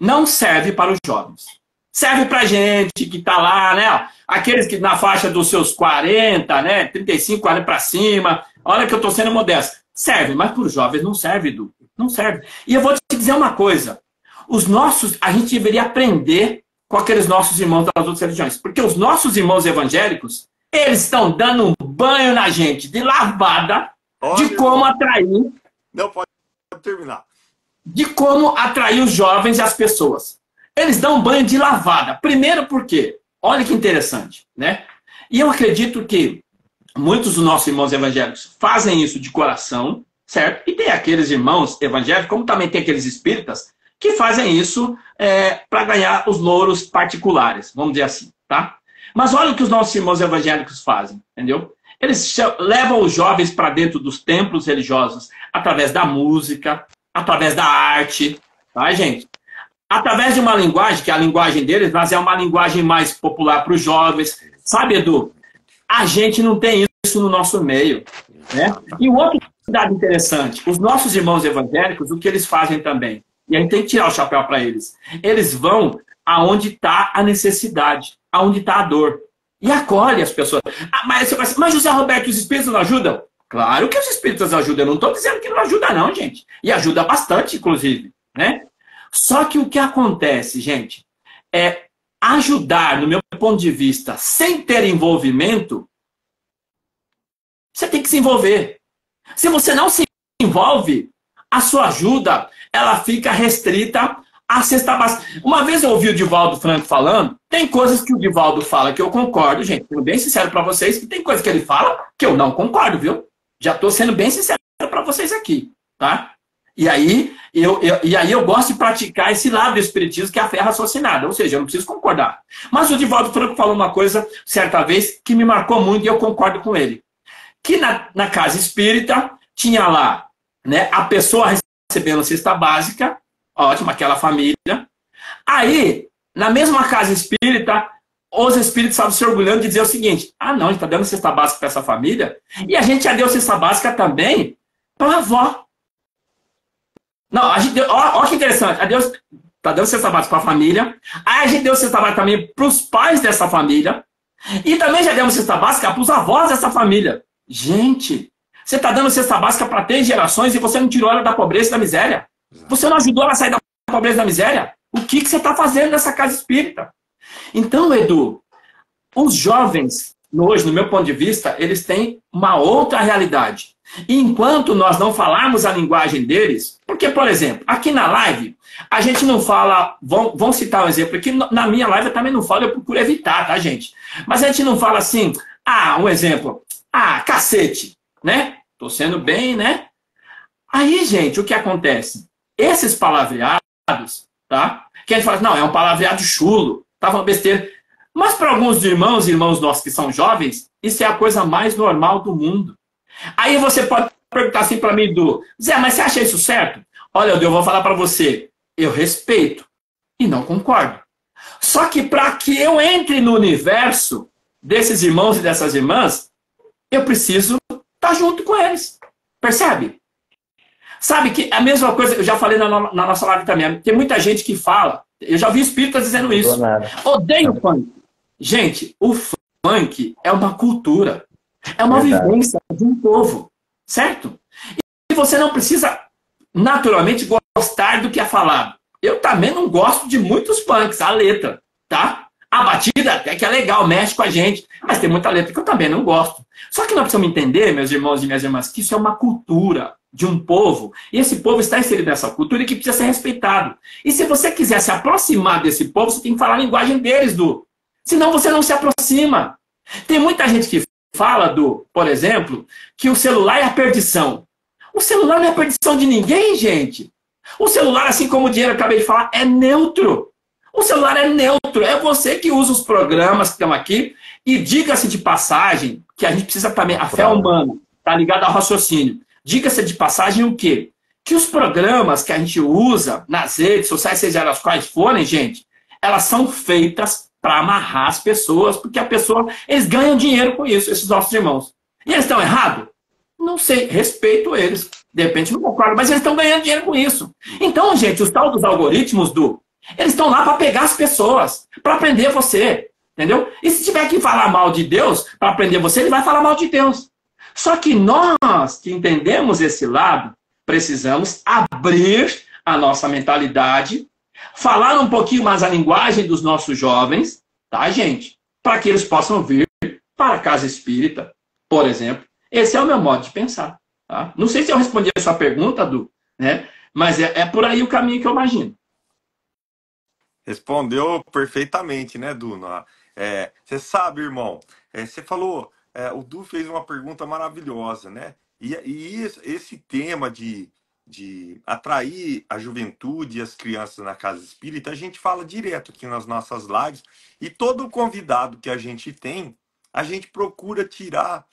Não serve para os jovens. Serve para a gente que está lá, né? Aqueles que na faixa dos seus 40, né? 35, 40 para cima. Olha que eu estou sendo modesto. Serve, mas para os jovens não serve, Du. Não serve. E eu vou te dizer uma coisa. A gente deveria aprender com aqueles nossos irmãos das outras religiões. Porque os nossos irmãos evangélicos, eles estão dando um banho na gente de lavada. Olha, de como atrair... Não, pode terminar. De como atrair os jovens e as pessoas. Eles dão um banho de lavada. Primeiro porque, olha que interessante, né? E eu acredito que muitos dos nossos irmãos evangélicos fazem isso de coração, certo? E tem aqueles irmãos evangélicos, como também tem aqueles espíritas, que fazem isso para ganhar os louros particulares, vamos dizer assim, tá? Mas olha o que os nossos irmãos evangélicos fazem, entendeu? Eles levam os jovens para dentro dos templos religiosos através da música, através da arte, tá, gente? Através de uma linguagem, que é a linguagem deles, mas é uma linguagem mais popular para os jovens. Sabe, Edu? A gente não tem isso no nosso meio, né? E o outro dado interessante, os nossos irmãos evangélicos, o que eles fazem também? E a gente tem que tirar o chapéu para eles. Eles vão aonde está a necessidade, aonde está a dor. E acolhe as pessoas. Mas você vai dizer, mas José Roberto, os espíritos não ajudam? Claro que os espíritos ajudam. Eu não estou dizendo que não ajuda não, gente. E ajuda bastante, inclusive, né? Só que o que acontece, gente, é ajudar, no meu ponto de vista, sem ter envolvimento, você tem que se envolver. Se você não se envolve, a sua ajuda, ela fica restrita à cesta básica. Uma vez eu ouvi o Divaldo Franco falando, tem coisas que o Divaldo fala que eu concordo, gente, sendo bem sincero para vocês, que tem coisas que ele fala que eu não concordo, viu? Já estou sendo bem sincero para vocês aqui, tá? E aí eu gosto de praticar esse lado do espiritismo, que é a fé raciocinada, ou seja, eu não preciso concordar. Mas o Divaldo Franco falou uma coisa, certa vez, que me marcou muito e eu concordo com ele. Que na casa espírita tinha lá, né, a pessoa recebendo a cesta básica, ótimo, aquela família. Aí, na mesma casa espírita, os espíritos estavam se orgulhando de dizer o seguinte, ah não, a gente está dando cesta básica para essa família, e a gente já deu cesta básica também para a avó. Não, a gente deu, ó que interessante, a Deus está dando cesta básica para a família, aí a gente deu cesta básica também para os pais dessa família, e também já demos cesta básica para os avós dessa família. Gente, você está dando cesta básica para 3 gerações e você não tirou ela da pobreza e da miséria. Você não ajudou ela a sair da pobreza e da miséria. O que você está fazendo nessa casa espírita? Então, Edu, os jovens, hoje, no meu ponto de vista, eles têm uma outra realidade. E enquanto nós não falarmos a linguagem deles, porque, por exemplo, aqui na live, a gente não fala, vamos citar um exemplo aqui, na minha live eu também não falo, eu procuro evitar, tá, gente? Mas a gente não fala assim, um exemplo, cacete, né? Tô sendo bem, né? Aí, gente, o que acontece? Esses palavreados, tá? Que a gente fala, não, é um palavreado chulo, tá falando besteira. Mas para alguns irmãos nossos que são jovens, isso é a coisa mais normal do mundo. Aí você pode perguntar assim para mim, Zé, mas você acha isso certo? Olha, eu vou falar para você, eu respeito e não concordo. Só que para que eu entre no universo desses irmãos e dessas irmãs, eu preciso estar junto com eles. Percebe? Sabe que a mesma coisa, eu já falei na nossa live também, tem muita gente que fala, eu já vi espíritas dizendo isso, odeio o funk. Gente, o funk é uma cultura, é uma vivência de um povo, certo? E você não precisa, naturalmente, gostar do que é falado. Eu também não gosto de muitos funks, a letra, tá? A batida até que é legal, mexe com a gente, mas tem muita letra que eu também não gosto. Só que nós precisamos entender, meus irmãos e minhas irmãs, que isso é uma cultura de um povo, e esse povo está inserido nessa cultura e que precisa ser respeitado. E se você quiser se aproximar desse povo, você tem que falar a linguagem deles, senão você não se aproxima. Tem muita gente que fala, por exemplo, que o celular é a perdição. O celular não é a perdição de ninguém, gente. O celular, assim como o dinheiro que eu acabei de falar, é neutro. O celular é neutro, é você que usa os programas que estão aqui. E diga-se de passagem, que a gente precisa também, a fé humana está ligada ao raciocínio. Diga-se de passagem o quê? Que os programas que a gente usa nas redes sociais, seja elas quais forem, gente, elas são feitas para amarrar as pessoas, porque eles ganham dinheiro com isso, esses nossos irmãos. E eles estão errados? Não sei, respeito eles. De repente não concordo, mas eles estão ganhando dinheiro com isso. Então, gente, os tal dos algoritmos, eles estão lá para pegar as pessoas, para aprender você, entendeu? E se tiver que falar mal de Deus, para aprender você, ele vai falar mal de Deus. Só que nós que entendemos esse lado, precisamos abrir a nossa mentalidade, falar um pouquinho mais a linguagem dos nossos jovens, tá, gente? Para que eles possam vir para a casa espírita, por exemplo. Esse é o meu modo de pensar. Tá? Não sei se eu respondi a sua pergunta, né? Mas é por aí o caminho que eu imagino. Respondeu perfeitamente, né, Duna? Você sabe, irmão, você falou, o Du fez uma pergunta maravilhosa, né? E esse tema de de atrair a juventude e as crianças na casa espírita, a gente fala direto aqui nas nossas lives, e todo convidado que a gente tem, a gente procura tirar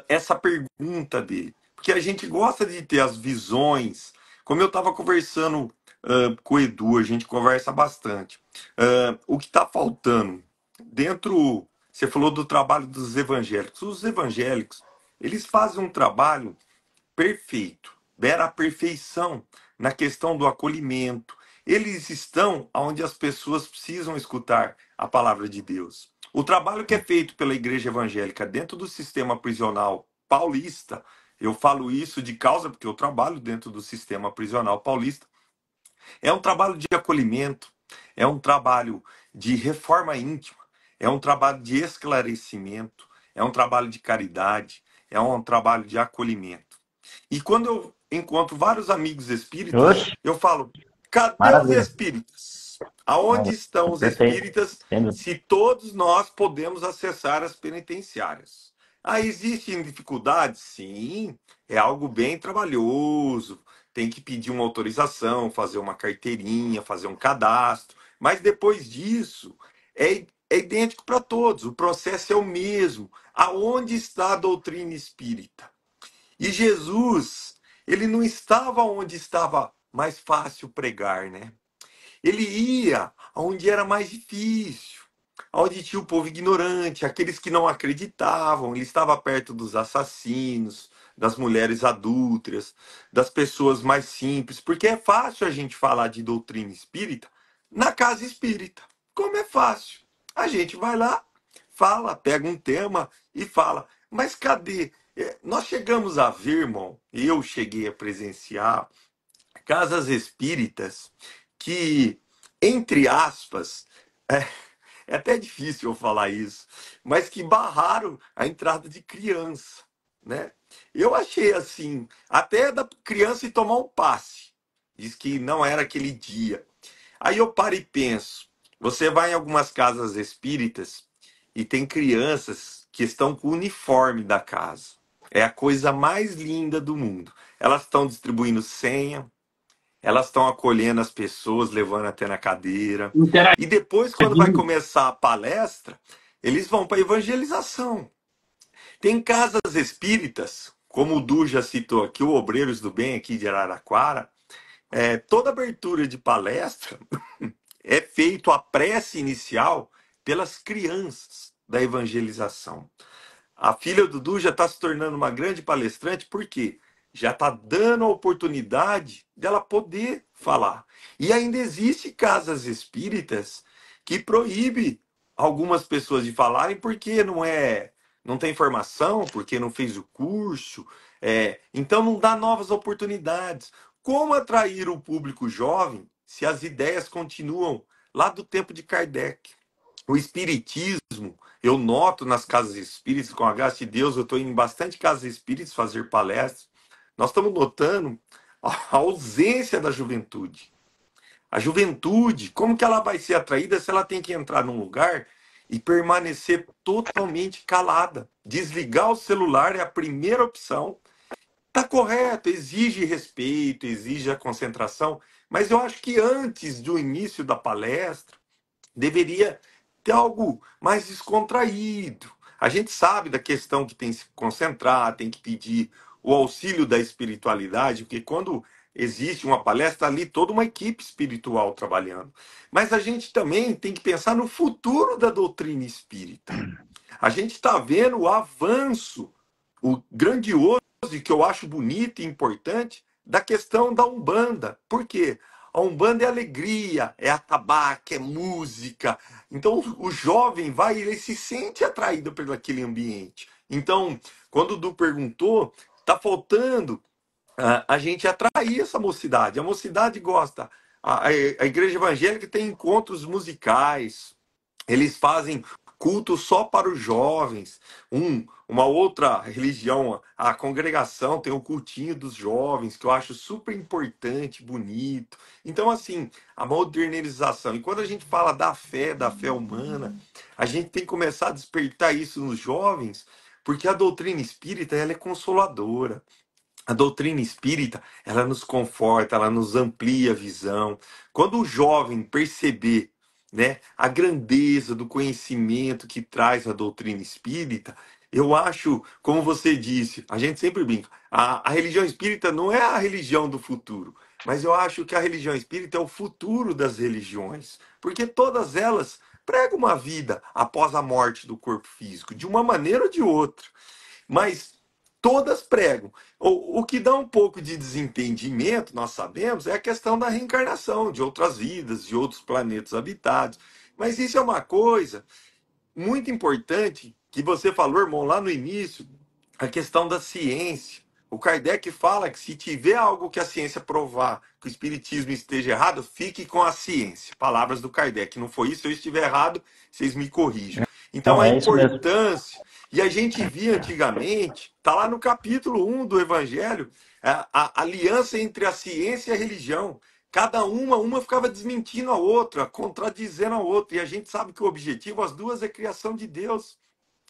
essa pergunta dele. Porque a gente gosta de ter as visões. Como eu estava conversando com o Edu, a gente conversa bastante. O que está faltando dentro. Você falou do trabalho dos evangélicos. Os evangélicos, eles fazem um trabalho perfeito, beira a perfeição na questão do acolhimento. Eles estão onde as pessoas precisam escutar a palavra de Deus. O trabalho que é feito pela igreja evangélica dentro do sistema prisional paulista, eu falo isso de causa porque eu trabalho dentro do sistema prisional paulista, é um trabalho de acolhimento, é um trabalho de reforma íntima, é um trabalho de esclarecimento, é um trabalho de caridade, é um trabalho de acolhimento. E quando eu encontro vários amigos espíritas, Oxe, eu falo: cadê os maravilha. espíritas? Aonde estão os Perfeito. espíritas Entendo. se todos nós podemos acessar as penitenciárias? Ah, existem dificuldades? Sim, é algo bem trabalhoso. Tem que pedir uma autorização, fazer uma carteirinha, fazer um cadastro. Mas depois disso, é idêntico para todos. O processo é o mesmo. Aonde está a doutrina espírita? E Jesus, ele não estava onde estava mais fácil pregar, né? Ele ia onde era mais difícil, onde tinha o povo ignorante, aqueles que não acreditavam. Ele estava perto dos assassinos, das mulheres adúlteras, das pessoas mais simples, porque é fácil a gente falar de doutrina espírita na casa espírita. Como é fácil? A gente vai lá, fala, pega um tema e fala. Mas cadê? Nós chegamos a ver, irmão, eu cheguei a presenciar casas espíritas que, entre aspas, é, é até difícil eu falar isso, mas que barraram a entrada de criança, né? Eu achei assim, até da criança ir tomar um passe. Diz que não era aquele dia. Aí eu paro e penso, você vai em algumas casas espíritas e tem crianças que estão com o uniforme da casa. É a coisa mais linda do mundo. Elas estão distribuindo senha, elas estão acolhendo as pessoas, levando até na cadeira. E depois, quando vai Interagindo. começar a palestra, eles vão para a evangelização. Tem casas espíritas, como o Du já citou aqui, o Obreiros do Bem aqui de Araraquara, toda abertura de palestra é feito a prece inicial pelas crianças da evangelização. A filha do Dudu já está se tornando uma grande palestrante, porque já está dando a oportunidade dela poder falar. E ainda existe casas espíritas que proíbe algumas pessoas de falarem porque não tem formação, porque não fez o curso, então não dá novas oportunidades. Como atrair o público jovem se as ideias continuam lá do tempo de Kardec? O espiritismo, eu noto nas casas espíritas, com a graça de Deus, eu estou indo em bastante casas espíritas fazer palestras. Nós estamos notando a ausência da juventude. A juventude, como que ela vai ser atraída se ela tem que entrar num lugar e permanecer totalmente calada? Desligar o celular é a primeira opção. Tá correto, exige respeito, exige a concentração, mas eu acho que antes do início da palestra, deveria ter algo mais descontraído. A gente sabe da questão que tem que se concentrar, tem que pedir o auxílio da espiritualidade, porque quando existe uma palestra ali, toda uma equipe espiritual trabalhando. Mas a gente também tem que pensar no futuro da doutrina espírita. A gente está vendo o avanço, o grandioso, que eu acho bonito e importante, da questão da Umbanda. Por quê? A Umbanda é alegria, é atabaque, é música. Então o jovem vai, ele se sente atraído por aquele ambiente. Então, quando o Du perguntou, está faltando a gente atrair essa mocidade. A mocidade gosta. A igreja evangélica tem encontros musicais, eles fazem culto só para os jovens. Uma outra religião, a congregação, tem o cultinho dos jovens, que eu acho super importante, bonito. Então, assim, a modernização. E quando a gente fala da fé humana, a gente tem que começar a despertar isso nos jovens, porque a doutrina espírita ela é consoladora. A doutrina espírita, ela nos conforta, ela nos amplia a visão. Quando o jovem perceber, né, a grandeza do conhecimento que traz a doutrina espírita, eu acho, como você disse, a gente sempre brinca, a religião espírita não é a religião do futuro, mas eu acho que a religião espírita é o futuro das religiões, porque todas elas pregam uma vida após a morte do corpo físico, de uma maneira ou de outra. Mas todas pregam. O que dá um pouco de desentendimento, nós sabemos, é a questão da reencarnação, de outras vidas, de outros planetas habitados. Mas isso é uma coisa muito importante que você falou, irmão, lá no início, a questão da ciência. O Kardec fala que se tiver algo que a ciência provar que o espiritismo esteja errado, fique com a ciência. Palavras do Kardec. Não foi isso? Se eu estiver errado, vocês me corrijam. Então, Não, a é isso mesmo. importância. E a gente via antigamente, está lá no capítulo 1 do Evangelho, a aliança entre a ciência e a religião. Cada uma ficava desmentindo a outra, contradizendo a outra. E a gente sabe que o objetivo, as duas, é a criação de Deus.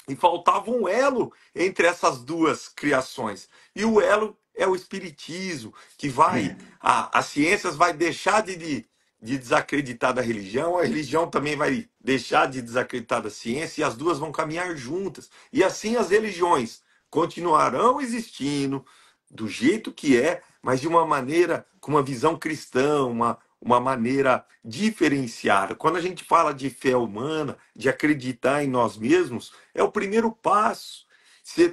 E faltava um elo entre essas duas criações. E o elo é o espiritismo, que vai, as ciências vai deixar de desacreditar da religião, a religião também vai deixar de desacreditar da ciência, e as duas vão caminhar juntas. E assim as religiões continuarão existindo do jeito que é, mas de uma maneira, com uma visão cristã, uma maneira diferenciada. Quando a gente fala de fé humana, de acreditar em nós mesmos, é o primeiro passo.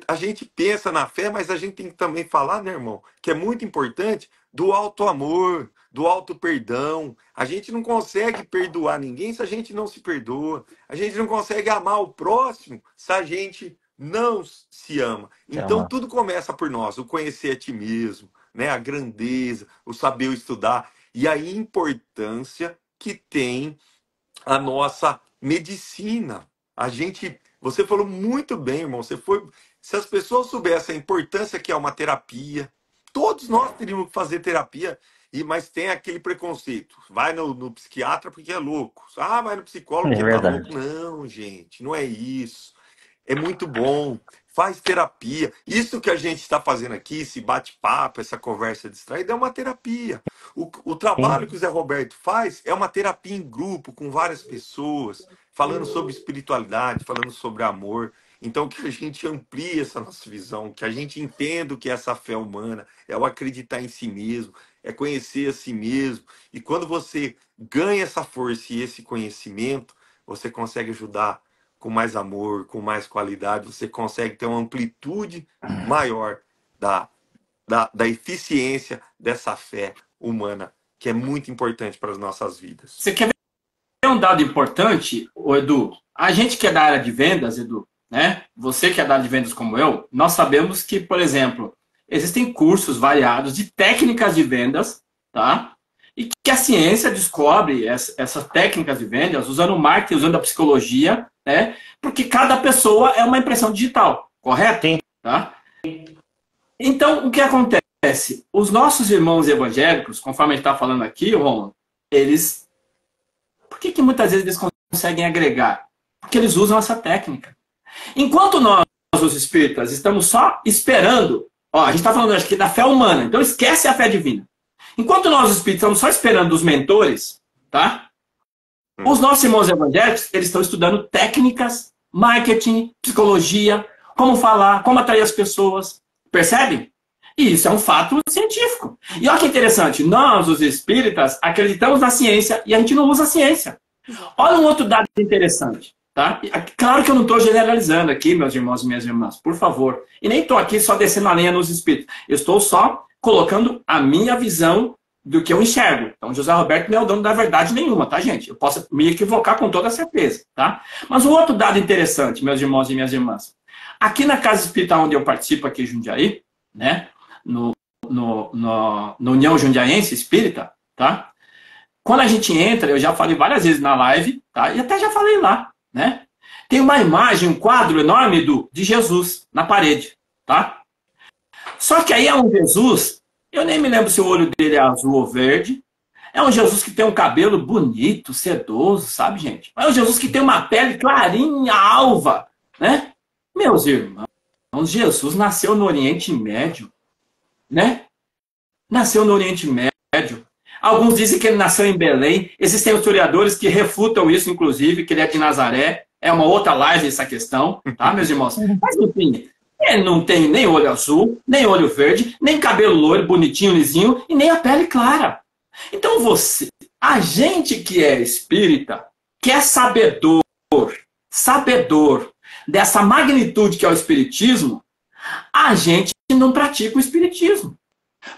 A gente pensa na fé, mas a gente tem que também falar, né, irmão, que é muito importante do alto amor, do alto perdão. A gente não consegue perdoar ninguém se a gente não se perdoa. A gente não consegue amar o próximo se a gente não se ama. Então tudo começa por nós, o conhecer a ti mesmo, né, a grandeza, o saber estudar e a importância que tem a nossa medicina. Você falou muito bem, irmão. Se as pessoas soubessem a importância que é uma terapia, todos nós teríamos que fazer terapia, mas tem aquele preconceito. Vai no psiquiatra porque é louco. Ah, vai no psicólogo É porque tá louco. verdade. Não, gente, não é isso. É muito bom. Faz terapia. Isso que a gente está fazendo aqui, esse bate-papo, essa conversa distraída, é uma terapia. O trabalho que o Sim. Zé Roberto faz é uma terapia em grupo, com várias pessoas, falando sobre espiritualidade, falando sobre amor. Então, que a gente amplie essa nossa visão, que a gente entenda o que é essa fé humana, é o acreditar em si mesmo, é conhecer a si mesmo. E quando você ganha essa força e esse conhecimento, você consegue ajudar com mais amor, com mais qualidade, você consegue ter uma amplitude maior da eficiência dessa fé humana, que é muito importante para as nossas vidas. Você quer ver um dado importante, Edu? A gente que é da área de vendas, Edu, né? Você que é da área de vendas como eu, nós sabemos que, por exemplo, existem cursos variados de técnicas de vendas, tá? E que a ciência descobre essas técnicas de vendas usando o marketing, usando a psicologia, né? Porque cada pessoa é uma impressão digital, correto? Sim. Tá? Então, o que acontece? Os nossos irmãos evangélicos, conforme a gente está falando aqui, Romulo, eles... Por que muitas vezes eles conseguem agregar? Porque eles usam essa técnica. Enquanto nós, os espíritas, estamos só esperando... Ó, a gente está falando aqui da fé humana, então esquece a fé divina. Enquanto nós, os espíritos, estamos só esperando os mentores, tá? Os nossos irmãos evangélicos, eles estão estudando técnicas, marketing, psicologia, como falar, como atrair as pessoas. Percebe? E isso é um fato científico. E olha que interessante, nós, os espíritas, acreditamos na ciência e a gente não usa a ciência. Olha um outro dado interessante, tá? Claro que eu não estou generalizando aqui, meus irmãos e minhas irmãs, por favor. E nem estou aqui só descendo a lenha nos espíritos. Eu estou só colocando a minha visão do que eu enxergo. Então, José Roberto não é o dono da verdade nenhuma, tá, gente? Eu posso me equivocar com toda certeza, tá? Mas um outro dado interessante, meus irmãos e minhas irmãs. Aqui na Casa Espírita, onde eu participo aqui em Jundiaí, né? No União Jundiaense Espírita, tá? Quando a gente entra, eu já falei várias vezes na live, tá? E até já falei lá, né? Tem uma imagem, um quadro enorme de Jesus na parede, tá? Só que aí é um Jesus, eu nem me lembro se o olho dele é azul ou verde. É um Jesus que tem um cabelo bonito, sedoso, sabe, gente? É um Jesus que tem uma pele clarinha, alva, né? Meus irmãos, Jesus nasceu no Oriente Médio. né? Nasceu no Oriente Médio. Alguns dizem que ele nasceu em Belém. Existem historiadores que refutam isso, inclusive, que ele é de Nazaré. É uma outra live essa questão, tá, meus irmãos? Mas, enfim, ele não tem nem olho azul, nem olho verde, nem cabelo loiro, bonitinho, lisinho, e nem a pele clara. Então, a gente que é espírita, que é sabedor dessa magnitude que é o espiritismo, a gente não pratica o espiritismo.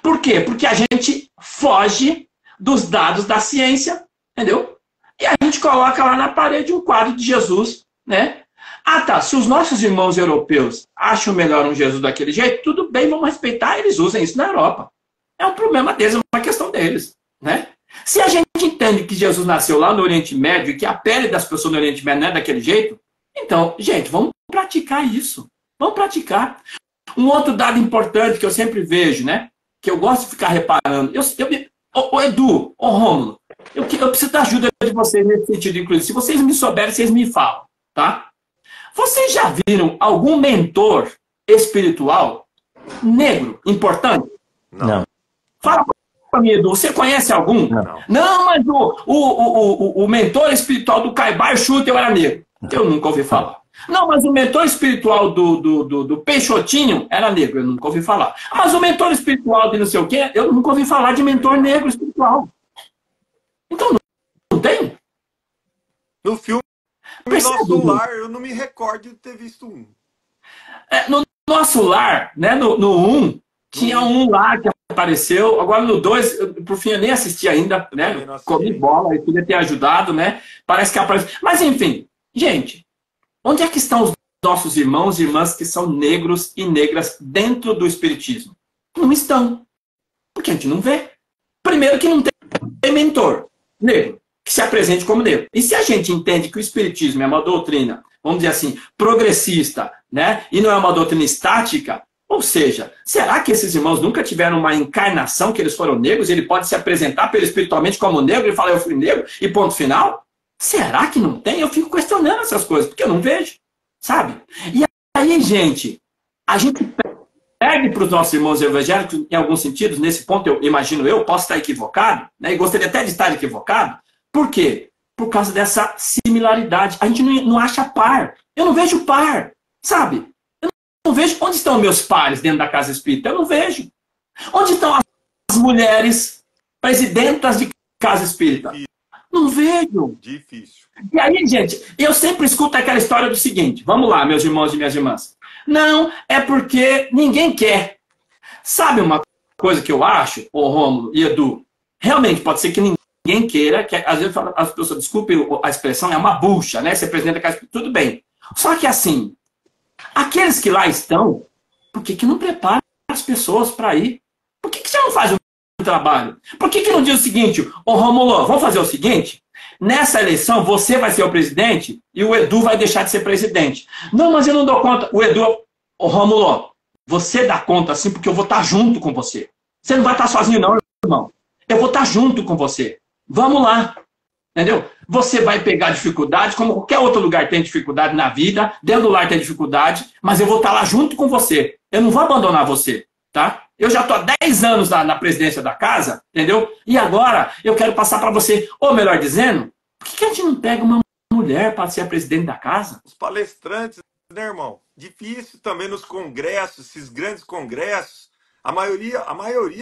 Por quê? Porque a gente foge dos dados da ciência, entendeu? E a gente coloca lá na parede um quadro de Jesus, né? Ah, tá, se os nossos irmãos europeus acham melhor um Jesus daquele jeito, tudo bem, vamos respeitar, eles usam isso na Europa. É um problema deles, é uma questão deles, né? Se a gente entende que Jesus nasceu lá no Oriente Médio e que a pele das pessoas no Oriente Médio não é daquele jeito, então, gente, vamos praticar isso. Vamos praticar. Um outro dado importante que eu sempre vejo, né? Que eu gosto de ficar reparando. Edu, Rômulo, eu preciso da ajuda de vocês nesse sentido, inclusive. Se vocês me souberem, vocês me falam, tá? Vocês já viram algum mentor espiritual negro importante? Não. Fala pra mim, Edu, você conhece algum? Não. Não, mas o mentor espiritual do Caibar Schutel era negro. Eu nunca ouvi falar. Não, mas o mentor espiritual do Peixotinho era negro, eu nunca ouvi falar. Mas o mentor espiritual de não sei o quê, eu nunca ouvi falar de mentor negro espiritual. Então, não tem? No filme Nosso Lar, eu não me recordo de ter visto um. No Nosso Lar, né, no 1, tinha um lá que apareceu. Agora no 2, por fim, eu nem assisti ainda, né? Comi bola, eu podia ter ajudado, né? Parece que apareceu. Mas, enfim, gente, onde é que estão os nossos irmãos e irmãs que são negros e negras dentro do espiritismo? Não estão. Porque a gente não vê. Primeiro que não tem mentor negro que se apresente como negro. E se a gente entende que o espiritismo é uma doutrina, vamos dizer assim, progressista, né? E não é uma doutrina estática, ou seja, será que esses irmãos nunca tiveram uma encarnação que eles foram negros e ele pode se apresentar espiritualmente como negro e falar eu fui negro e ponto final? Será que não tem? Eu fico questionando essas coisas, porque eu não vejo, sabe? E aí, gente, a gente perde para os nossos irmãos evangélicos, em alguns sentidos, nesse ponto, eu imagino posso estar equivocado, né? E gostaria até de estar equivocado. Por quê? Por causa dessa similaridade. A gente não acha par. Eu não vejo par, sabe? Eu não vejo. Onde estão meus pares dentro da casa espírita? Eu não vejo. Onde estão as mulheres presidentas de casa espírita? Não vejo. Difícil. E aí, gente, eu sempre escuto aquela história do seguinte. Vamos lá, meus irmãos e minhas irmãs. Não, é porque ninguém quer. Sabe uma coisa que eu acho, Rômulo e Edu? Realmente, pode ser que ninguém queira, que às vezes as pessoas, desculpe a expressão, é uma bucha, né? Ser presidente da casa espírita, tudo bem. Só que assim, aqueles que lá estão, por que não prepara as pessoas para ir? Por que você não faz o trabalho? Por que não diz o seguinte, Rômulo, vamos fazer o seguinte? Nessa eleição, você vai ser o presidente e o Edu vai deixar de ser presidente. Não, mas eu não dou conta. O Edu, Rômulo, você dá conta assim porque eu vou estar junto com você. Você não vai estar sozinho não, irmão. Eu vou estar junto com você. Vamos lá. Entendeu? Você vai pegar dificuldade, como qualquer outro lugar tem dificuldade na vida, dentro do lar tem dificuldade, mas eu vou estar lá junto com você. Eu não vou abandonar você, tá? Eu já estou há 10 anos na presidência da casa, entendeu? E agora eu quero passar para você, ou melhor dizendo, por que a gente não pega uma mulher para ser a presidente da casa? Os palestrantes, né, irmão? Difícil também nos congressos, esses grandes congressos. A maioria,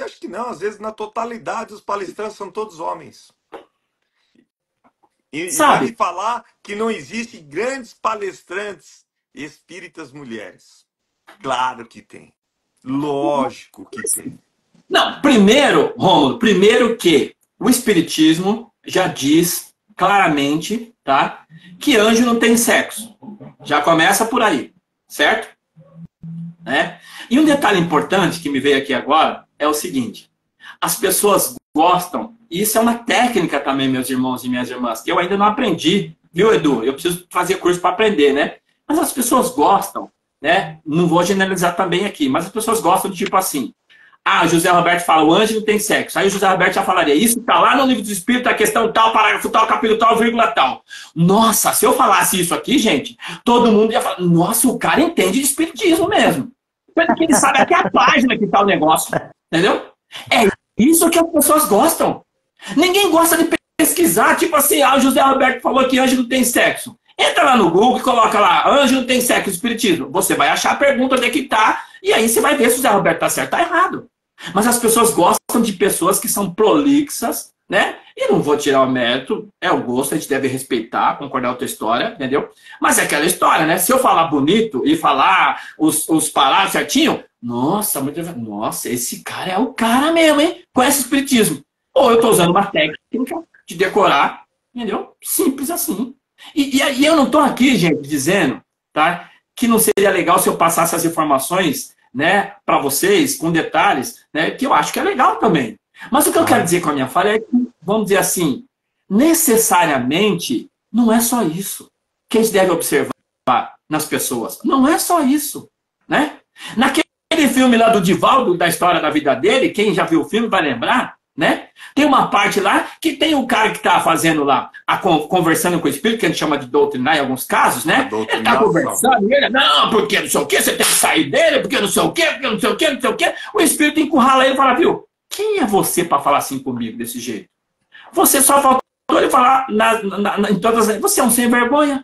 acho que não, às vezes na totalidade os palestrantes são todos homens. E vale falar que não existe grandes palestrantes espíritas mulheres. Claro que tem. Lógico que tem. Não, primeiro, Rômulo, que o espiritismo já diz claramente, tá, que anjo não tem sexo. Já começa por aí, certo? Né? E um detalhe importante que me veio aqui agora é o seguinte. As pessoas gostam, e isso é uma técnica também, meus irmãos e minhas irmãs, que eu ainda não aprendi, viu, Edu? Eu preciso fazer curso para aprender, né? Mas as pessoas gostam, né? Não vou generalizar também aqui, mas as pessoas gostam de tipo assim. Ah, José Roberto fala, o anjo não tem sexo. Aí o José Roberto já falaria, isso está lá no livro do Espírito, a questão tal, parágrafo tal, capítulo tal, vírgula tal. Nossa, se eu falasse isso aqui, gente, todo mundo ia falar, nossa, o cara entende de espiritismo mesmo. Porque ele sabe até a página que está o negócio. Entendeu? É isso que as pessoas gostam. Ninguém gosta de pesquisar, tipo assim, o José Roberto falou que anjo não tem sexo. Entra lá no Google e coloca lá, anjo não tem sexo, espiritismo. Você vai achar a pergunta onde é que tá, e aí você vai ver se o José Roberto tá certo ou tá errado. Mas as pessoas gostam de pessoas que são prolixas, né? E não vou tirar o mérito, é o gosto, a gente deve respeitar, concordar com a tua história, entendeu? Mas é aquela história, né? Se eu falar bonito e falar os parágrafos certinho, nossa, esse cara é o cara mesmo, hein? Conhece o espiritismo. Ou eu tô usando uma técnica de decorar, entendeu? Simples assim. E eu não tô aqui, gente, dizendo, tá? Que não seria legal se eu passasse as informações, né, para vocês, com detalhes, né, que eu acho que é legal também. Mas o que eu quero dizer com a minha fala é que, vamos dizer assim, necessariamente não é só isso que a gente deve observar nas pessoas. Não é só isso, né? Naquele filme lá do Divaldo, da história da vida dele, quem já viu o filme vai lembrar, né? Tem uma parte lá que tem o cara que está fazendo lá, conversando com o espírito, que a gente chama de doutrinar em alguns casos, né? Ele está conversando, e ele, não, porque não sei o quê, você tem que sair dele, porque não sei o quê, porque não sei o quê, não sei o quê. O espírito encurrala ele e fala, viu, quem é você para falar assim comigo, desse jeito? Você só faltou ele falar em todas as... Você é um sem vergonha.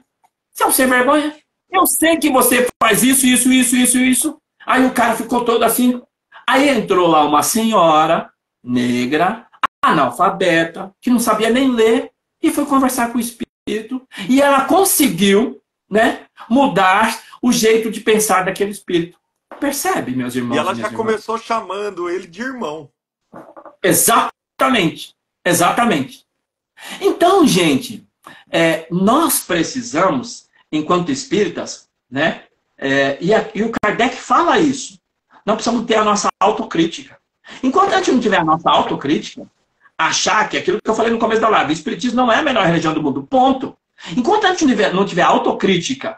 Você é um sem vergonha. Eu sei que você faz isso. Aí o cara ficou todo assim. Aí entrou lá uma senhora negra, analfabeta, que não sabia nem ler, e foi conversar com o espírito. E ela conseguiu, né, mudar o jeito de pensar daquele espírito. Percebe, meus irmãos? E ela já começou chamando ele de irmão. Exatamente. Então, gente, nós precisamos, enquanto espíritas, né, e o Kardec fala isso, nós precisamos ter a nossa autocrítica. Enquanto a gente não tiver a nossa autocrítica, achar que aquilo que eu falei no começo da live, o espiritismo não é a melhor religião do mundo, ponto. Enquanto a gente não tiver autocrítica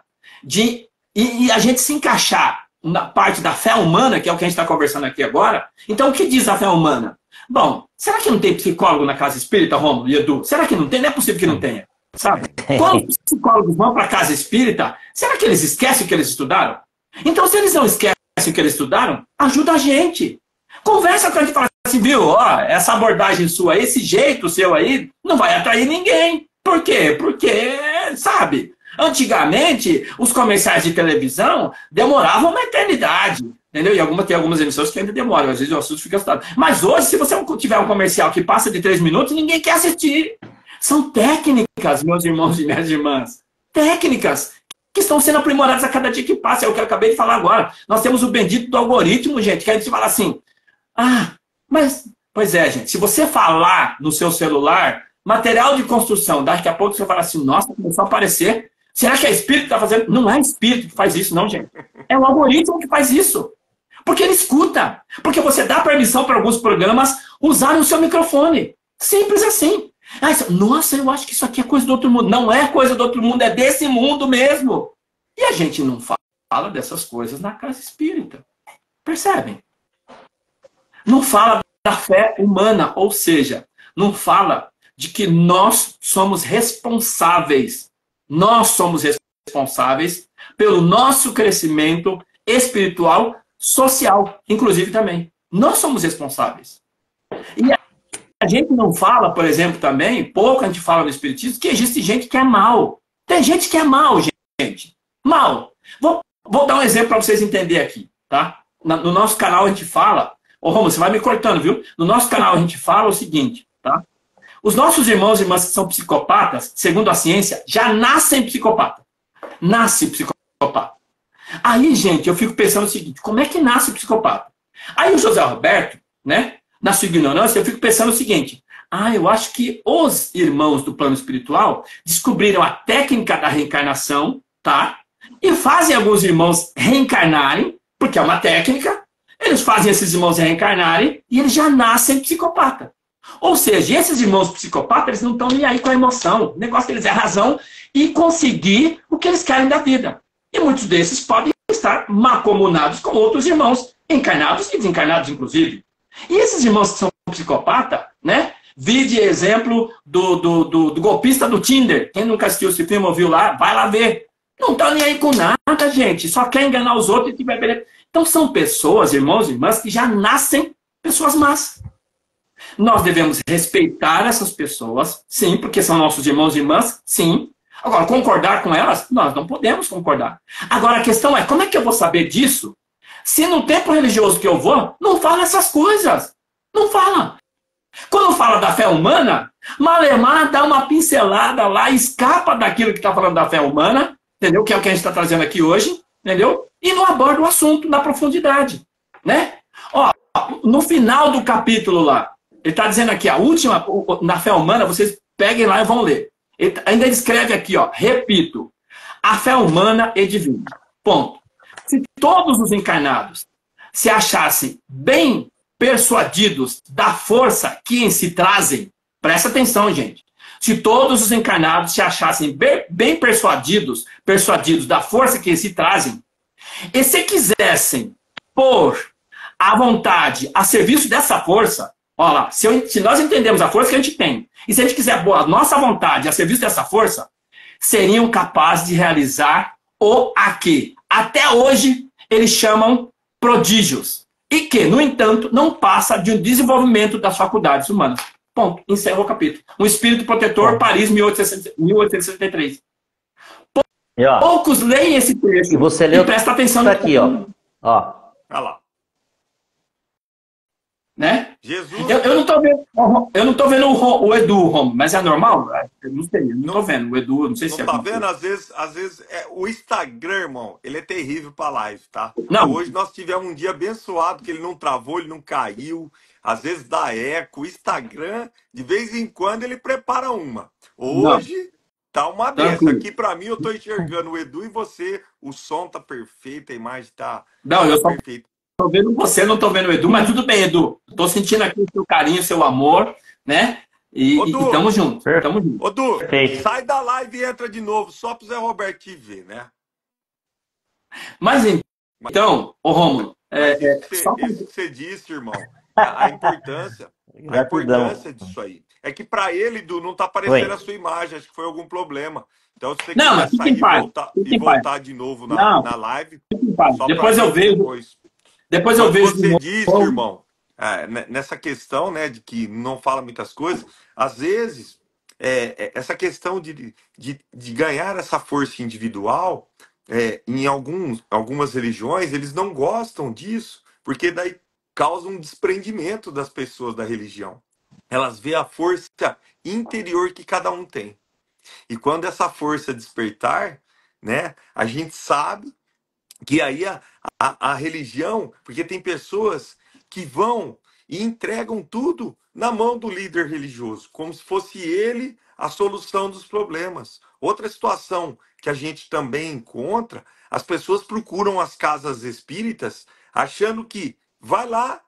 e a gente se encaixar na parte da fé humana, que é o que a gente está conversando aqui agora, então o que diz a fé humana? Bom, será que não tem psicólogo na casa espírita, Rômulo e Edu? Será que não tem? Não é possível que não tenha, sabe? Quando os psicólogos vão para a casa espírita, será que eles esquecem o que eles estudaram? Então, se eles não esquecem o que eles estudaram, ajuda a gente. Conversa com a gente e fala assim, viu, ó, essa abordagem sua, esse jeito seu aí, não vai atrair ninguém. Por quê? Porque, sabe, antigamente, os comerciais de televisão demoravam uma eternidade. Entendeu? E tem algumas emissoras que ainda demoram, às vezes o assunto fica assustado. Mas hoje, se você tiver um comercial que passa de 3 minutos, ninguém quer assistir. São técnicas, meus irmãos e minhas irmãs. Técnicas que estão sendo aprimoradas a cada dia que passa. É o que eu acabei de falar agora. Nós temos o bendito do algoritmo, gente, que a gente fala assim, pois é, gente, se você falar no seu celular, material de construção, daqui a pouco você fala assim, nossa, começou a aparecer. Será que é espírito que está fazendo? Não é espírito que faz isso, não, gente. É o algoritmo que faz isso. Porque ele escuta. Porque você dá permissão para alguns programas usarem o seu microfone. Simples assim. Nossa, eu acho que isso aqui é coisa do outro mundo. Não é coisa do outro mundo, é desse mundo mesmo. E a gente não fala dessas coisas na casa espírita. Percebem? Não fala da fé humana, ou seja, não fala de que nós somos responsáveis. Nós somos responsáveis pelo nosso crescimento espiritual, social, inclusive também. Nós somos responsáveis. E a gente não fala, por exemplo, também, pouco a gente fala no espiritismo, que existe gente que é mal. Tem gente que é mal, gente. Mal. Vou dar um exemplo para vocês entenderem aqui, tá? No nosso canal a gente fala... Ô, Romulo, você vai me cortando, viu? No nosso canal a gente fala o seguinte, tá? Os nossos irmãos e irmãs que são psicopatas, segundo a ciência, já nascem psicopata. Nasce psicopata. Aí, gente, eu fico pensando o seguinte, como é que nasce psicopata? Aí o José Roberto, né, na sua ignorância, eu fico pensando o seguinte, eu acho que os irmãos do plano espiritual descobriram a técnica da reencarnação, tá? E fazem alguns irmãos reencarnarem, porque é uma técnica, eles fazem esses irmãos reencarnarem e eles já nascem psicopata. Ou seja, esses irmãos psicopatas, eles não estão nem aí com a emoção. O negócio deles é a razão e conseguir o que eles querem da vida. E muitos desses podem estar macomunados com outros irmãos, encarnados e desencarnados, inclusive. E esses irmãos que são psicopatas, né? Vide exemplo do golpista do Tinder. Quem nunca assistiu esse filme ou viu lá, vai lá ver. Não estão nem aí com nada, gente. Só quer enganar os outros e tiver beleza. Então são pessoas, irmãos e irmãs, que já nascem pessoas más. Nós devemos respeitar essas pessoas, sim, porque são nossos irmãos e irmãs, sim. Agora, concordar com elas, nós não podemos concordar. Agora, a questão é, como é que eu vou saber disso se no templo religioso que eu vou, não fala essas coisas? Não fala. Quando fala da fé humana, Malemar dá uma pincelada lá, escapa daquilo que está falando da fé humana, entendeu? Que é o que a gente está trazendo aqui hoje, entendeu? E não aborda o assunto na profundidade, né? Ó, no final do capítulo lá, ele está dizendo aqui, a última, na fé humana, vocês peguem lá e vão ler. Ele escreve aqui, ó, repito, a fé humana é divina. Ponto. Se todos os encarnados se achassem bem persuadidos da força que em si trazem, presta atenção, gente. Se todos os encarnados se achassem bem persuadidos da força que em si trazem, e se quisessem pôr a vontade a serviço dessa força, olha lá, se nós entendemos a força que a gente tem, e se a gente quiser pôr a nossa vontade a serviço dessa força, seriam capazes de realizar o aqui. Até hoje, eles chamam prodígios. E que, no entanto, não passa de um desenvolvimento das faculdades humanas. Ponto. Encerra o capítulo. Um espírito protetor, Paris, 1863. Poucos leem esse trecho. E você leu presta atenção nisso aqui, ó. Olha lá. Né? Jesus. Eu não tô vendo o Edu, Romo, mas é normal? Eu não sei, eu não tô vendo. O Edu, não sei se é. Não tá vendo? Às vezes o Instagram, irmão, ele é terrível pra live, tá? Não. Hoje nós tivemos um dia abençoado, que ele não travou, ele não caiu. Às vezes dá eco. O Instagram, de vez em quando, ele prepara uma. Hoje tá uma benção. Aqui pra mim, eu tô enxergando o Edu e você. O som tá perfeito, a imagem tá perfeita. Tô vendo você, não tô vendo o Edu, mas tudo bem, Edu. Tô sentindo aqui o seu carinho, o seu amor, né? E tamo junto. Tamo junto. Ô, Du, sai da live e entra de novo, só pro Zé Roberto te ver, né? Mas então, ô Rômulo, isso que você disse, irmão, a importância disso aí. É que pra ele, Du, não tá aparecendo a sua imagem, acho que foi algum problema. Então, se você quiser sair e voltar de novo na live, depois eu vejo. Depois eu vejo. Você disse, irmão, nessa questão, né, de que não fala muitas coisas, às vezes, essa questão de ganhar essa força individual, em algumas religiões, eles não gostam disso, porque daí causa um desprendimento das pessoas da religião. Elas veem a força interior que cada um tem. E quando essa força despertar, né, a gente sabe que aí a religião, porque tem pessoas que vão e entregam tudo na mão do líder religioso, como se fosse ele a solução dos problemas. Outra situação que a gente também encontra, as pessoas procuram as casas espíritas achando que vai lá,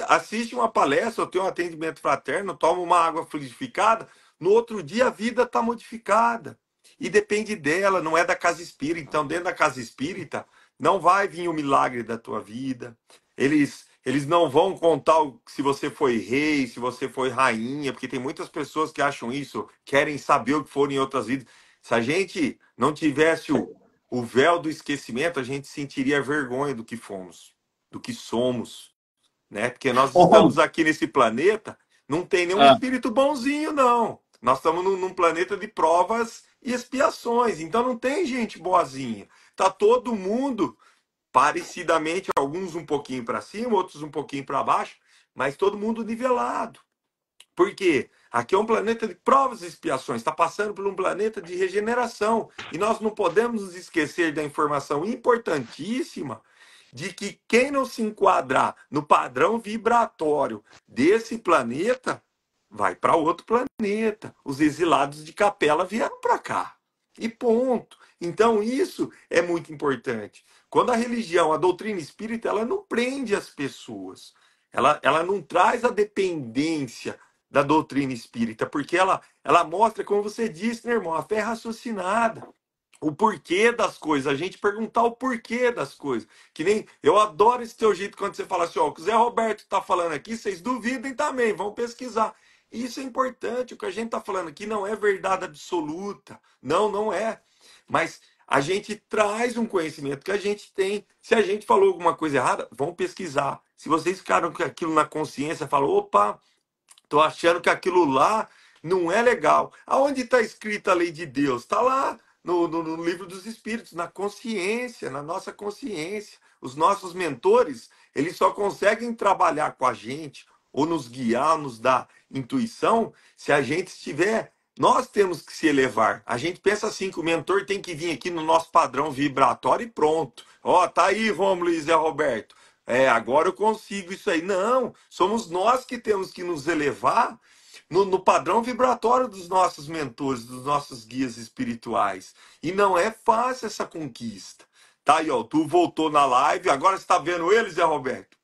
assiste uma palestra, ou tem um atendimento fraterno, toma uma água fluidificada, no outro dia a vida está modificada. E depende dela, não é da casa espírita. Então, dentro da casa espírita, não vai vir o milagre da tua vida. Eles não vão contar se você foi rei, se você foi rainha, porque tem muitas pessoas que acham isso, querem saber o que foram em outras vidas. Se a gente não tivesse o véu do esquecimento, a gente sentiria vergonha do que fomos, do que somos, né? Porque nós estamos aqui nesse planeta, não tem nenhum espírito bonzinho, não. Nós estamos num planeta de provas e expiações, então não tem gente boazinha. Tá todo mundo parecidamente, alguns um pouquinho para cima, outros um pouquinho para baixo, mas todo mundo nivelado. Por quê? Aqui é um planeta de provas e expiações, está passando por um planeta de regeneração. E nós não podemos nos esquecer da informação importantíssima de que quem não se enquadrar no padrão vibratório desse planeta vai para outro planeta. Os exilados de Capela vieram para cá. E ponto. Então isso é muito importante. Quando a religião, a doutrina espírita, ela não prende as pessoas. Ela não traz a dependência da doutrina espírita, porque ela mostra, como você disse, né, irmão, a fé raciocinada. O porquê das coisas, a gente perguntar o porquê das coisas. Que nem eu adoro esse teu jeito quando você fala assim, ó, o que o Zé Roberto está falando aqui, vocês duvidem também, vão pesquisar. Isso é importante, o que a gente está falando aqui não é verdade absoluta. Não é. Mas a gente traz um conhecimento que a gente tem. Se a gente falou alguma coisa errada, vão pesquisar. Se vocês ficaram com aquilo na consciência, falam, opa, tô achando que aquilo lá não é legal. Aonde está escrita a lei de Deus? Está lá no livro dos Espíritos, na consciência, na nossa consciência. Os nossos mentores, eles só conseguem trabalhar com a gente ou nos guiar, nos dar intuição, se a gente estiver. Nós temos que se elevar. A gente pensa assim que o mentor tem que vir aqui no nosso padrão vibratório e pronto. Ó, tá aí, Rômulo e Zé Roberto. Agora eu consigo isso aí. Não, somos nós que temos que nos elevar no padrão vibratório dos nossos mentores, dos nossos guias espirituais. E não é fácil essa conquista. Tá aí, ó, tu voltou na live, agora você tá vendo ele, Zé Roberto?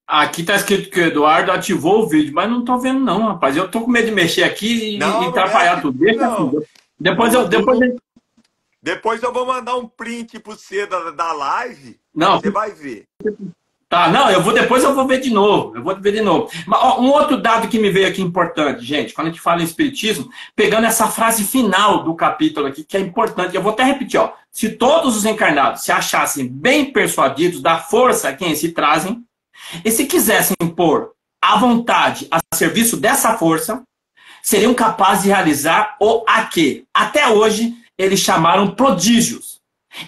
Aqui tá escrito que o Eduardo ativou o vídeo, mas não tô vendo não, rapaz. Eu tô com medo de mexer aqui e atrapalhar tudo. Deixa assim. Depois eu vou mandar um print para você da live. Não, você vai ver. Tá, não, depois eu vou ver de novo. Eu vou ver de novo. Mas, ó, um outro dado que me veio aqui importante, gente, quando a gente fala em espiritismo, pegando essa frase final do capítulo aqui, que é importante, eu vou até repetir, ó. Se todos os encarnados se achassem bem persuadidos da força que em si trazem, e se quisessem pôr a vontade a serviço dessa força, seriam capazes de realizar o a que, até hoje, eles chamaram prodígios.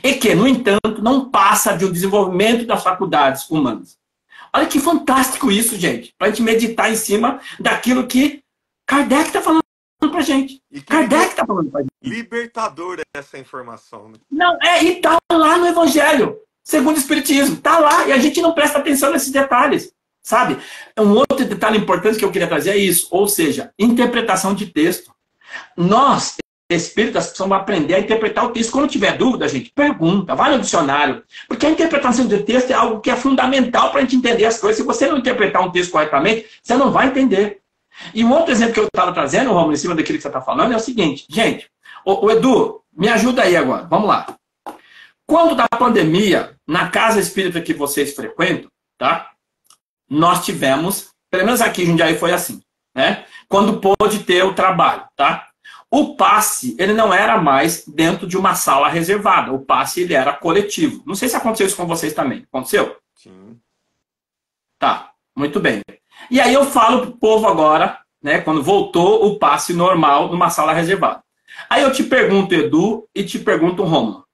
E que, no entanto, não passa de um desenvolvimento das faculdades humanas. Olha que fantástico isso, gente. Para a gente meditar em cima daquilo que Kardec está falando para a gente. Kardec está falando para a gente. Libertador essa informação. Né? Não, e está lá no Evangelho, segundo o Espiritismo. Está lá, e a gente não presta atenção nesses detalhes. Sabe? Um outro detalhe importante que eu queria trazer é isso. Ou seja, interpretação de texto. Nós, espíritas, precisamos aprender a interpretar o texto. Quando tiver dúvida, gente, pergunta, vai no dicionário. Porque a interpretação de texto é algo que é fundamental para a gente entender as coisas. Se você não interpretar um texto corretamente, você não vai entender. E um outro exemplo que eu estava trazendo, Romulo, em cima daquilo que você está falando, é o seguinte. Gente, o Edu, me ajuda aí agora. Vamos lá. Quando da pandemia, na casa espírita que vocês frequentam, tá? Nós tivemos, pelo menos aqui em Jundiaí foi assim, né? Quando pôde ter o trabalho, tá? O passe, ele não era mais dentro de uma sala reservada. O passe, ele era coletivo. Não sei se aconteceu isso com vocês também. Aconteceu? Sim. Tá, muito bem. E aí eu falo pro povo agora, né? Quando voltou o passe normal numa sala reservada. Aí eu te pergunto, Edu, e te pergunto, Romulo.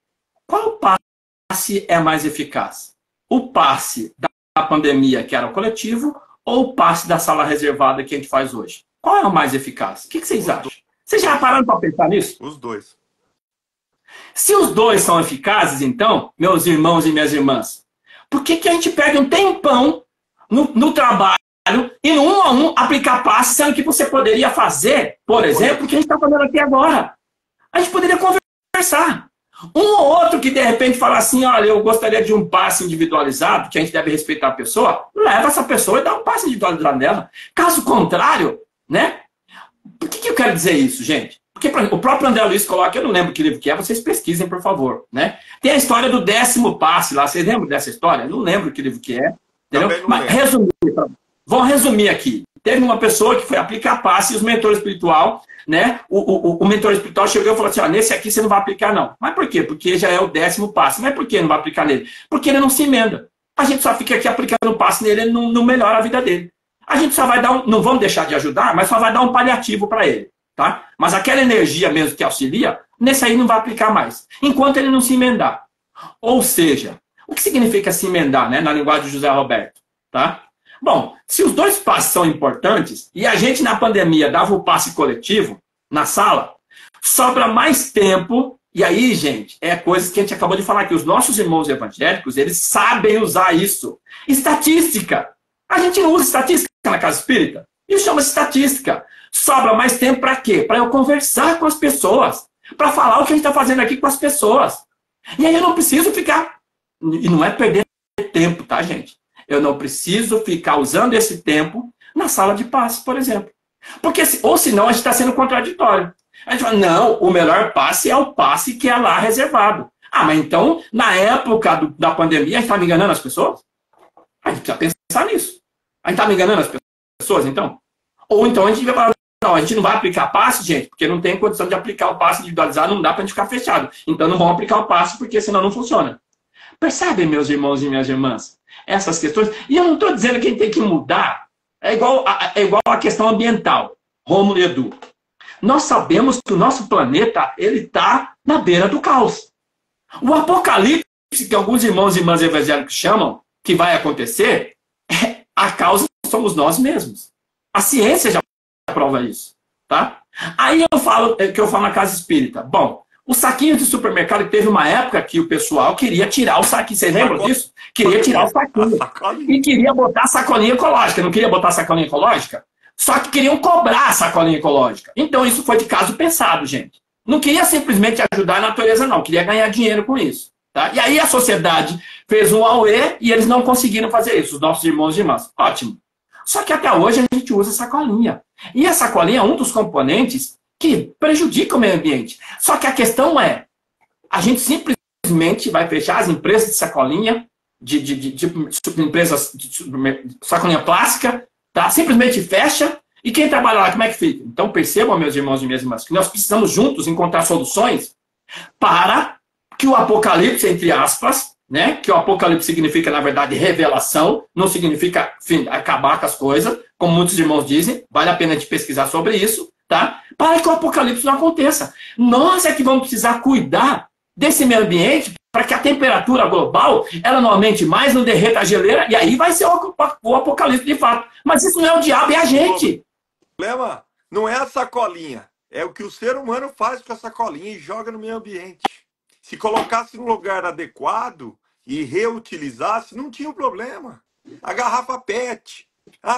Qual passe é mais eficaz? O passe da pandemia, que era o coletivo, ou o passe da sala reservada que a gente faz hoje? Qual é o mais eficaz? O que vocês acham? Vocês já pararam para pensar nisso? Os dois. Se os dois são eficazes, então, meus irmãos e minhas irmãs, por que a gente perde um tempão no trabalho e no 1 a 1 aplicar passe, sendo que você poderia fazer, por exemplo, o que a gente está fazendo aqui agora? A gente poderia conversar. Um ou outro que de repente fala assim, olha, eu gostaria de um passe individualizado, que a gente deve respeitar a pessoa, leva essa pessoa e dá um passe individualizado nela. Caso contrário, né? Por que eu quero dizer isso, gente? Porque o próprio André Luiz coloca, eu não lembro que livro que é, vocês pesquisem, por favor, né? Tem a história do 10º passe lá, vocês lembram dessa história? Eu não lembro que livro que é, entendeu? Mas vamos resumir aqui. Teve uma pessoa que foi aplicar passe e os mentores espiritual, né? O mentor espiritual chegou e falou assim, ó, nesse aqui você não vai aplicar não. Mas por quê? Porque já é o 10º passe. Mas por que não vai aplicar nele? Porque ele não se emenda. A gente só fica aqui aplicando passe nele, ele não melhora a vida dele. A gente só vai dar não vamos deixar de ajudar, mas só vai dar um paliativo para ele, tá? Mas aquela energia mesmo que auxilia, nesse aí não vai aplicar mais, enquanto ele não se emendar. Ou seja, o que significa se emendar, né, na linguagem de José Roberto, tá? Bom, se os dois passes são importantes, e a gente na pandemia dava o passe coletivo na sala, sobra mais tempo, e aí, gente, é coisas que a gente acabou de falar, que os nossos irmãos evangélicos, eles sabem usar isso. Estatística. A gente não usa estatística na casa espírita. Isso chama-se estatística. Sobra mais tempo para quê? Para eu conversar com as pessoas. Para falar o que a gente está fazendo aqui com as pessoas. E aí eu não preciso ficar... E não é perder tempo, tá, gente? Eu não preciso ficar usando esse tempo na sala de passe, por exemplo. Porque, ou senão a gente está sendo contraditório. A gente fala, não, o melhor passe é o passe que é lá reservado. Ah, mas então, na época da pandemia, a gente estava enganando as pessoas? A gente precisa pensar nisso. A gente está enganando as pessoas, então? Ou então a gente vai falar, não, a gente não vai aplicar passe, gente, porque não tem condição de aplicar o passe individualizado, não dá para a gente ficar fechado. Então não vamos aplicar o passe, porque senão não funciona. Percebem, meus irmãos e minhas irmãs, essas questões? E eu não estou dizendo que a gente tem que mudar. É igual a questão ambiental. Rômulo e Edu. Nós sabemos que o nosso planeta ele está na beira do caos. O apocalipse, que alguns irmãos e irmãs evangélicos chamam, que vai acontecer, a causa somos nós mesmos. A ciência já prova isso. Tá? Aí eu falo na casa espírita. Bom, o saquinho de supermercado teve uma época que o pessoal queria tirar o saquinho. Vocês lembram disso? Queria tirar o saquinho. E queria botar sacolinha ecológica. Não queria botar sacolinha ecológica? Só que queriam cobrar a sacolinha ecológica. Então isso foi de caso pensado, gente. Não queria simplesmente ajudar a natureza, não. Queria ganhar dinheiro com isso. Tá? E aí a sociedade fez um auê e eles não conseguiram fazer isso, os nossos irmãos e irmãs. Ótimo. Só que até hoje a gente usa sacolinha. E a sacolinha é um dos componentes que prejudica o meio ambiente. Só que a questão é, a gente simplesmente vai fechar as empresas de sacolinha, de empresas de sacolinha plástica, tá? Simplesmente fecha, e quem trabalha lá, como é que fica? Então percebam, meus irmãos e minhas irmãs, que nós precisamos juntos encontrar soluções para que o apocalipse, entre aspas, né? Que o apocalipse significa, na verdade, revelação, não significa acabar com as coisas, como muitos irmãos dizem, vale a pena de pesquisar sobre isso, tá? Para que o apocalipse não aconteça. Nós é que vamos precisar cuidar desse meio ambiente para que a temperatura global, ela não aumente mais, não derreta a geleira, e aí vai ser o apocalipse de fato. Mas isso não é o diabo, é a gente. O problema não é a sacolinha, é o que o ser humano faz com a sacolinha e joga no meio ambiente. Se colocasse no lugar adequado e reutilizasse, não tinha problema. A garrafa PET,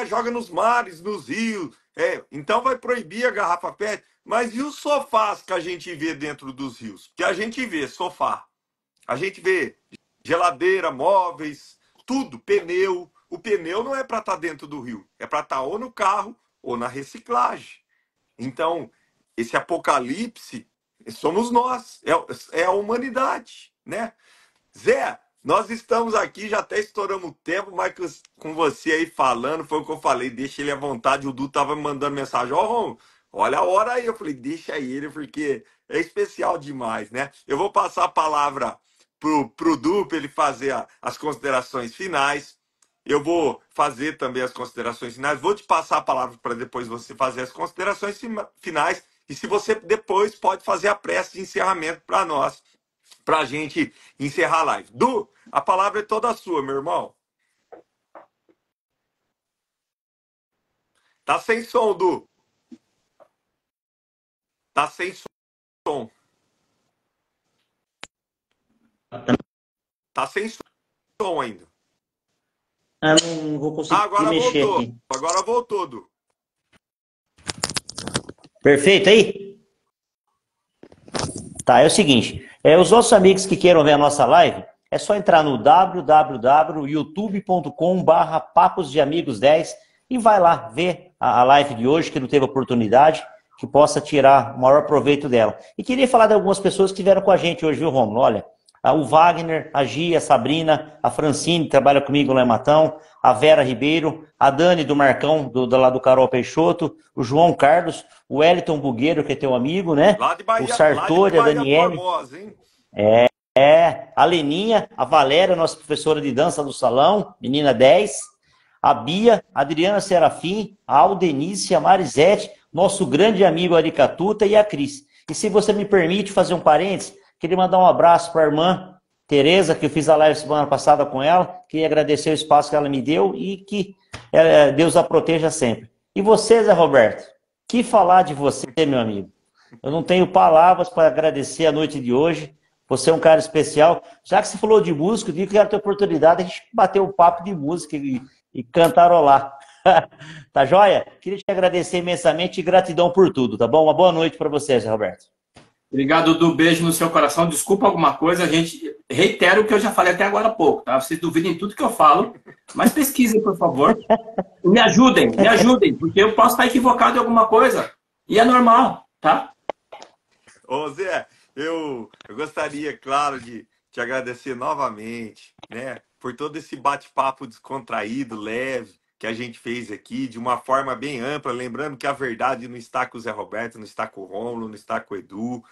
joga nos mares, nos rios. Então vai proibir a garrafa PET. Mas e os sofás que a gente vê dentro dos rios? Porque a gente vê sofá, a gente vê geladeira, móveis, tudo, pneu. O pneu não é para estar dentro do rio, é para estar ou no carro ou na reciclagem. Então, esse apocalipse somos nós, é a humanidade, né? Zé, nós estamos aqui, já até estouramos o tempo, mas com você aí falando, foi o que eu falei, deixa ele à vontade. O Du tava me mandando mensagem, Rom, olha a hora aí. Eu falei, deixa ele, porque é especial demais, né? Eu vou passar a palavra pro Du, para ele fazer as considerações finais. Eu vou fazer também as considerações finais. Vou te passar a palavra para depois você fazer as considerações finais. E se você depois pode fazer a prece de encerramento para nós, para a gente encerrar a live. Du, a palavra é toda sua, meu irmão. Tá sem som, Du. Tá sem som. Tá sem som ainda. Não vou conseguir mexer voltou. aqui. Agora voltou, Du. Perfeito aí? Tá, é o seguinte. Os nossos amigos que queiram ver a nossa live, é só entrar no www.youtube.com/Papos de Amigos 10 e vai lá ver a live de hoje, que não teve oportunidade, que possa tirar o maior proveito dela. E queria falar de algumas pessoas que estiveram com a gente hoje, viu, Romulo? Olha, o Wagner, a Gia, a Sabrina, a Francine, que trabalha comigo lá em Matão, a Vera Ribeiro, a Dani do Marcão, lá do Carol Peixoto, o João Carlos, o Wellington Bugueiro, que é teu amigo, né? Lá de Bahia, o Sartori, a Daniele. Formosa, hein? A Leninha, a Valéria, nossa professora de dança do salão, menina 10, a Bia, a Adriana Serafim, a Aldenice, a Marisete, nosso grande amigo Aricatuta e a Cris. E se você me permite fazer um parênteses, queria mandar um abraço para a irmã Tereza, que eu fiz a live semana passada com ela, queria agradecer o espaço que ela me deu e que Deus a proteja sempre. E você, Zé Roberto, que falar de você, meu amigo? Eu não tenho palavras para agradecer a noite de hoje. Você é um cara especial. Já que você falou de música, eu digo que era a tua oportunidade, a gente bater um papo de música e cantarolar. Tá joia? Queria te agradecer imensamente e gratidão por tudo, tá bom? Uma boa noite para você, Zé Roberto. Obrigado, Du. Beijo no seu coração. Desculpa alguma coisa, a gente reitera o que eu já falei até agora há pouco, tá? Vocês duvidem tudo que eu falo, mas pesquisem, por favor. Me ajudem, porque eu posso estar equivocado em alguma coisa. E é normal, tá? Ô, Zé, eu gostaria, claro, de te agradecer novamente, né? Por todo esse bate-papo descontraído, leve, que a gente fez aqui de uma forma bem ampla, lembrando que a verdade não está com o Zé Roberto, não está com o Rômulo, não está com o Edu.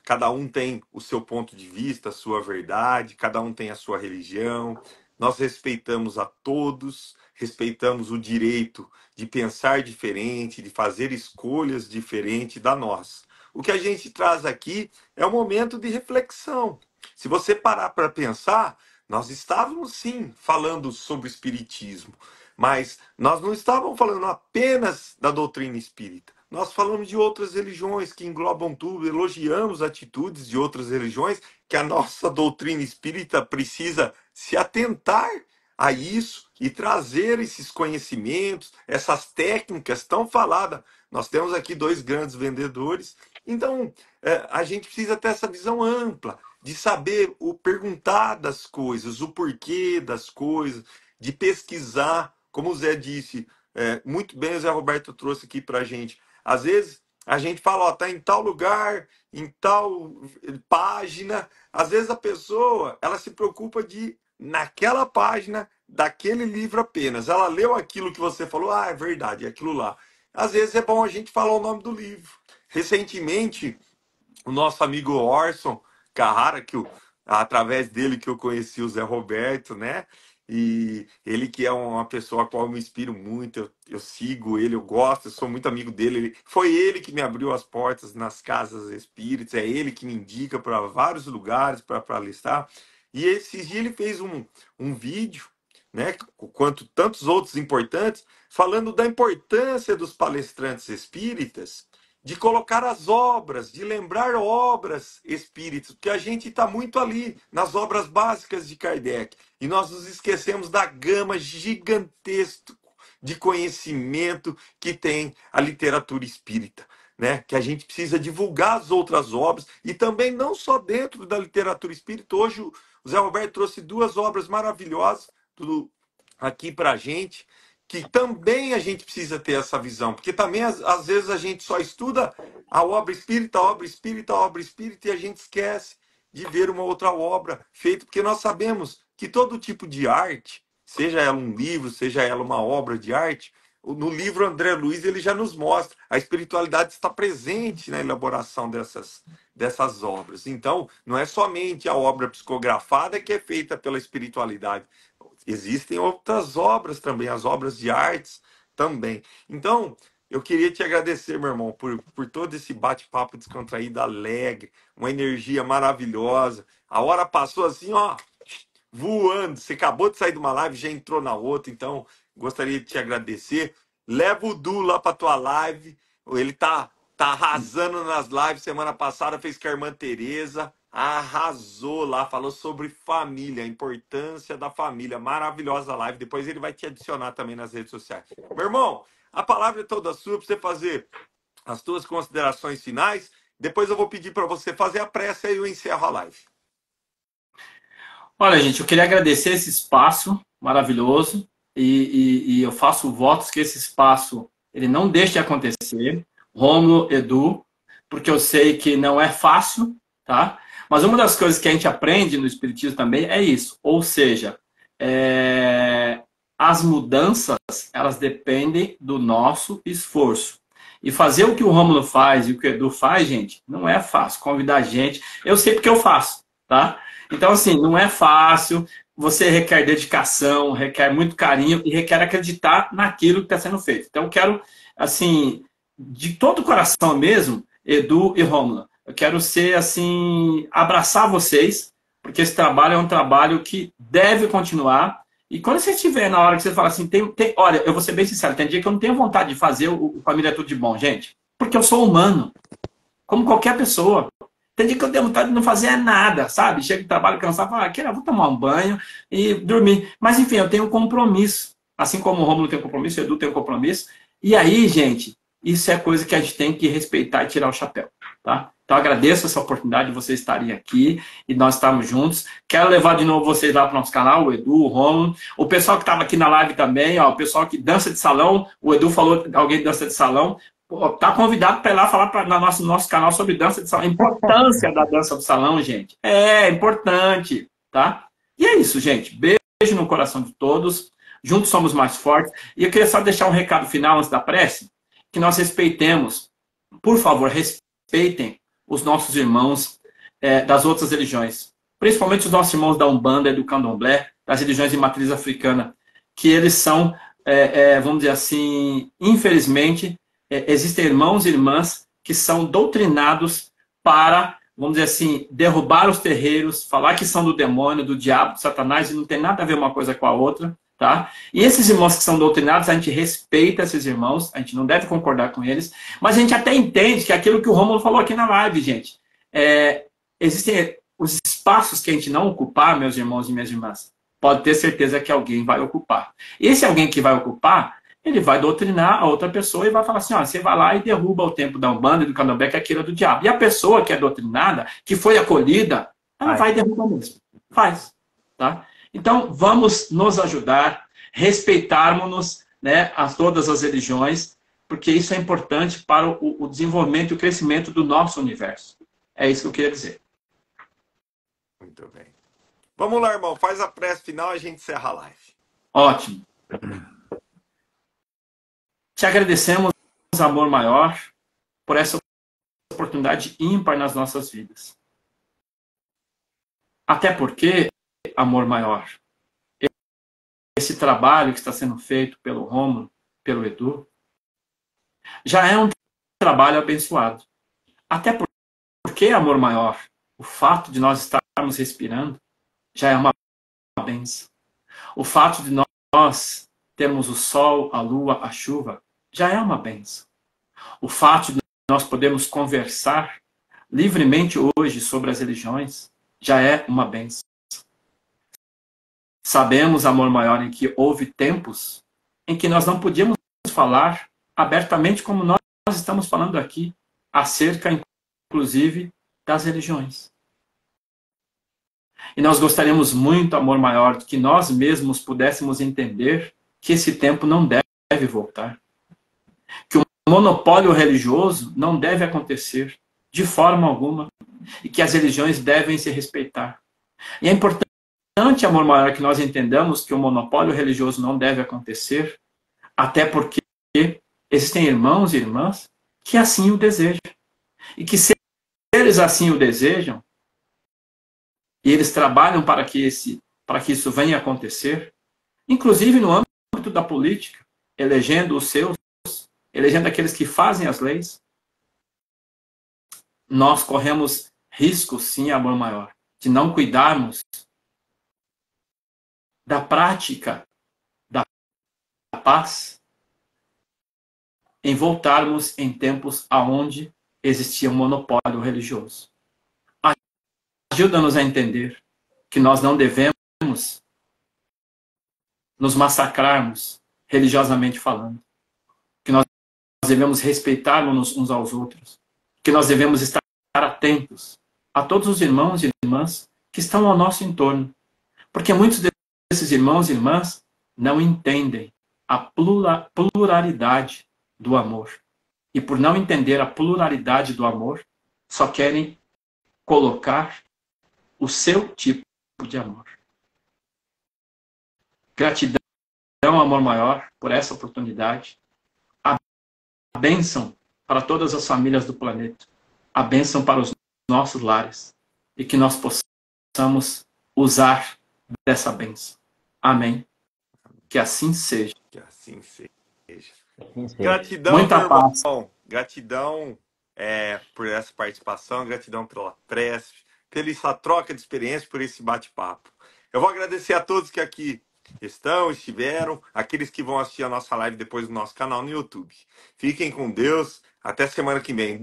Cada um tem o seu ponto de vista, a sua verdade, cada um tem a sua religião. Nós respeitamos a todos, respeitamos o direito de pensar diferente, de fazer escolhas diferentes da nossa. O que a gente traz aqui é um momento de reflexão. Se você parar para pensar, nós estávamos sim falando sobre o espiritismo, mas nós não estávamos falando apenas da doutrina espírita. Nós falamos de outras religiões que englobam tudo, elogiamos atitudes de outras religiões, que a nossa doutrina espírita precisa se atentar a isso e trazer esses conhecimentos, essas técnicas tão faladas. Nós temos aqui dois grandes vendedores, então a gente precisa ter essa visão ampla, de saber o perguntar das coisas, o porquê das coisas, de pesquisar, como o Zé disse, muito bem o Zé Roberto trouxe aqui para a gente. Às vezes a gente fala, ó, tá em tal lugar, em tal página. Às vezes a pessoa, ela se preocupa de naquela página daquele livro apenas. Ela leu aquilo que você falou, ah, é verdade, é aquilo lá. Às vezes é bom a gente falar o nome do livro. Recentemente, o nosso amigo Orson Carrara, através dele que eu conheci o Zé Roberto, né? E ele que é uma pessoa a qual eu me inspiro muito, eu sigo ele, eu gosto, eu sou muito amigo dele. Foi ele que me abriu as portas nas casas espíritas, é ele que me indica para vários lugares para listar. E esses dias ele fez um vídeo, né, quanto tantos outros importantes, falando da importância dos palestrantes espíritas de colocar as obras, de lembrar obras espíritas, porque a gente está muito ali nas obras básicas de Kardec e nós nos esquecemos da gama gigantesca de conhecimento que tem a literatura espírita, né? Que a gente precisa divulgar as outras obras e também não só dentro da literatura espírita. Hoje o Zé Roberto trouxe duas obras maravilhosas aqui para a gente, que também a gente precisa ter essa visão, porque também às vezes a gente só estuda a obra espírita, a obra espírita, a obra espírita, e a gente esquece de ver uma outra obra feita, porque nós sabemos que todo tipo de arte, seja ela um livro, seja ela uma obra de arte, no livro André Luiz ele já nos mostra, a espiritualidade está presente na elaboração dessas obras. Então, não é somente a obra psicografada que é feita pela espiritualidade. Existem outras obras também, as obras de artes também. Então, eu queria te agradecer, meu irmão, por todo esse bate-papo descontraído, alegre, uma energia maravilhosa. A hora passou assim, ó, voando. Você acabou de sair de uma live, já entrou na outra, então gostaria de te agradecer. Leva o Du lá para tua live. Ele tá arrasando nas lives. Semana passada fez com a irmã Tereza. Arrasou lá, falou sobre família, a importância da família. Maravilhosa live. Depois ele vai te adicionar também nas redes sociais. Meu irmão, a palavra é toda sua para você fazer as tuas considerações finais. Depois eu vou pedir para você fazer a prece e eu encerro a live. Olha, gente, eu queria agradecer esse espaço maravilhoso e eu faço votos que esse espaço ele não deixe de acontecer. Rômulo, Edu, porque eu sei que não é fácil, tá? Mas uma das coisas que a gente aprende no Espiritismo também é isso. Ou seja, as mudanças, elas dependem do nosso esforço. E fazer o que o Rômulo faz e o que o Edu faz, gente, não é fácil. Convidar a gente, eu sei porque eu faço, tá? Então, assim, não é fácil. Você requer dedicação, requer muito carinho e requer acreditar naquilo que está sendo feito. Então, eu quero, assim, de todo o coração mesmo, Edu e Rômulo, eu quero ser, assim, abraçar vocês, porque esse trabalho é um trabalho que deve continuar. E quando você estiver na hora que você fala assim, olha, eu vou ser bem sincero, tem dia que eu não tenho vontade de fazer o Família é Tudo de Bom, gente, porque eu sou humano, como qualquer pessoa. Tem dia que eu tenho vontade de não fazer nada, sabe? Chego do trabalho cansado, falo, eu vou tomar um banho e dormir. Mas, enfim, eu tenho um compromisso. Assim como o Rômulo tem um compromisso, o Edu tem um compromisso. E aí, gente, isso é coisa que a gente tem que respeitar e tirar o chapéu, tá? Então, agradeço essa oportunidade de vocês estarem aqui e nós estarmos juntos. Quero levar de novo vocês lá para o nosso canal, o Edu, o Rômulo. O pessoal que estava aqui na live também, ó, o pessoal que dança de salão. O Edu falou que alguém dança de salão. Tá convidado para ir lá falar no nosso canal sobre dança de salão. A importância da dança do salão, gente. É importante, tá? E é isso, gente. Beijo no coração de todos. Juntos somos mais fortes. E eu queria só deixar um recado final antes da prece, que nós respeitemos, por favor, respeitem os nossos irmãos das outras religiões, principalmente os nossos irmãos da Umbanda e do Candomblé, das religiões de matriz africana, que eles são, vamos dizer assim, infelizmente, existem irmãos e irmãs que são doutrinados para, vamos dizer assim, derrubar os terreiros, falar que são do demônio, do diabo, do Satanás, e não tem nada a ver uma coisa com a outra, tá? E esses irmãos que são doutrinados, a gente respeita esses irmãos, a gente não deve concordar com eles, mas a gente até entende que aquilo que o Rômulo falou aqui na live, gente, existem os espaços que a gente não ocupar, meus irmãos e minhas irmãs, pode ter certeza que alguém vai ocupar. E esse alguém que vai ocupar, ele vai doutrinar a outra pessoa e vai falar assim, ó, você vai lá e derruba o templo da Umbanda e do Candomblé, que é aquilo do diabo. E a pessoa que é doutrinada, que foi acolhida, ela vai derrubar mesmo. Faz. Tá? Então, vamos nos ajudar, respeitarmos-nos, né, a todas as religiões, porque isso é importante para o desenvolvimento e o crescimento do nosso universo. É isso que eu queria dizer. Muito bem. Vamos lá, irmão. Faz a prece final e a gente encerra a live. Ótimo. Te agradecemos, amor maior, por essa oportunidade ímpar nas nossas vidas. Até porque, amor maior, esse trabalho que está sendo feito pelo Rômulo, pelo Edu, já é um trabalho abençoado. Até porque, amor maior, o fato de nós estarmos respirando já é uma bênção. O fato de nós termos o sol, a lua, a chuva, já é uma bênção. O fato de nós podermos conversar livremente hoje sobre as religiões já é uma bênção. Sabemos, amor maior, em que houve tempos em que nós não podíamos falar abertamente como nós estamos falando aqui, acerca, inclusive, das religiões. E nós gostaríamos muito, amor maior, que nós mesmos pudéssemos entender que esse tempo não deve voltar. Que o monopólio religioso não deve acontecer de forma alguma e que as religiões devem se respeitar. E é importante, amor maior, que nós entendamos que o monopólio religioso não deve acontecer, até porque existem irmãos e irmãs que assim o desejam. E que se eles assim o desejam, e eles trabalham para que isso venha a acontecer, inclusive no âmbito da política, elegendo os seus, elegendo aqueles que fazem as leis, nós corremos risco, sim, amor maior, de não cuidarmos da prática da paz, em voltarmos em tempos aonde existia um monopólio religioso. Ajuda-nos a entender que nós não devemos nos massacrarmos religiosamente falando, que nós devemos respeitar-nos uns aos outros, que nós devemos estar atentos a todos os irmãos e irmãs que estão ao nosso entorno, porque muitos desses irmãos e irmãs não entendem a pluralidade do amor. E por não entender a pluralidade do amor, só querem colocar o seu tipo de amor. Gratidão, amor maior, por essa oportunidade. A bênção para todas as famílias do planeta. A bênção para os nossos lares. E que nós possamos usar dessa bênção. Amém. Que assim seja. Que assim seja. Assim seja. Gratidão, Muita paz. irmão. Gratidão por essa participação, gratidão pela prece, pela essa troca de experiência, por esse bate-papo. Eu vou agradecer a todos que aqui estiveram, aqueles que vão assistir a nossa live depois do nosso canal no YouTube. Fiquem com Deus, até semana que vem.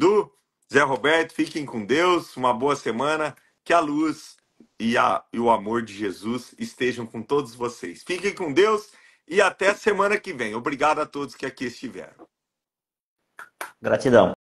Zé Roberto, fiquem com Deus, uma boa semana, que a luz e o amor de Jesus estejam com todos vocês. Fiquem com Deus e até semana que vem. Obrigado a todos que aqui estiveram. Gratidão.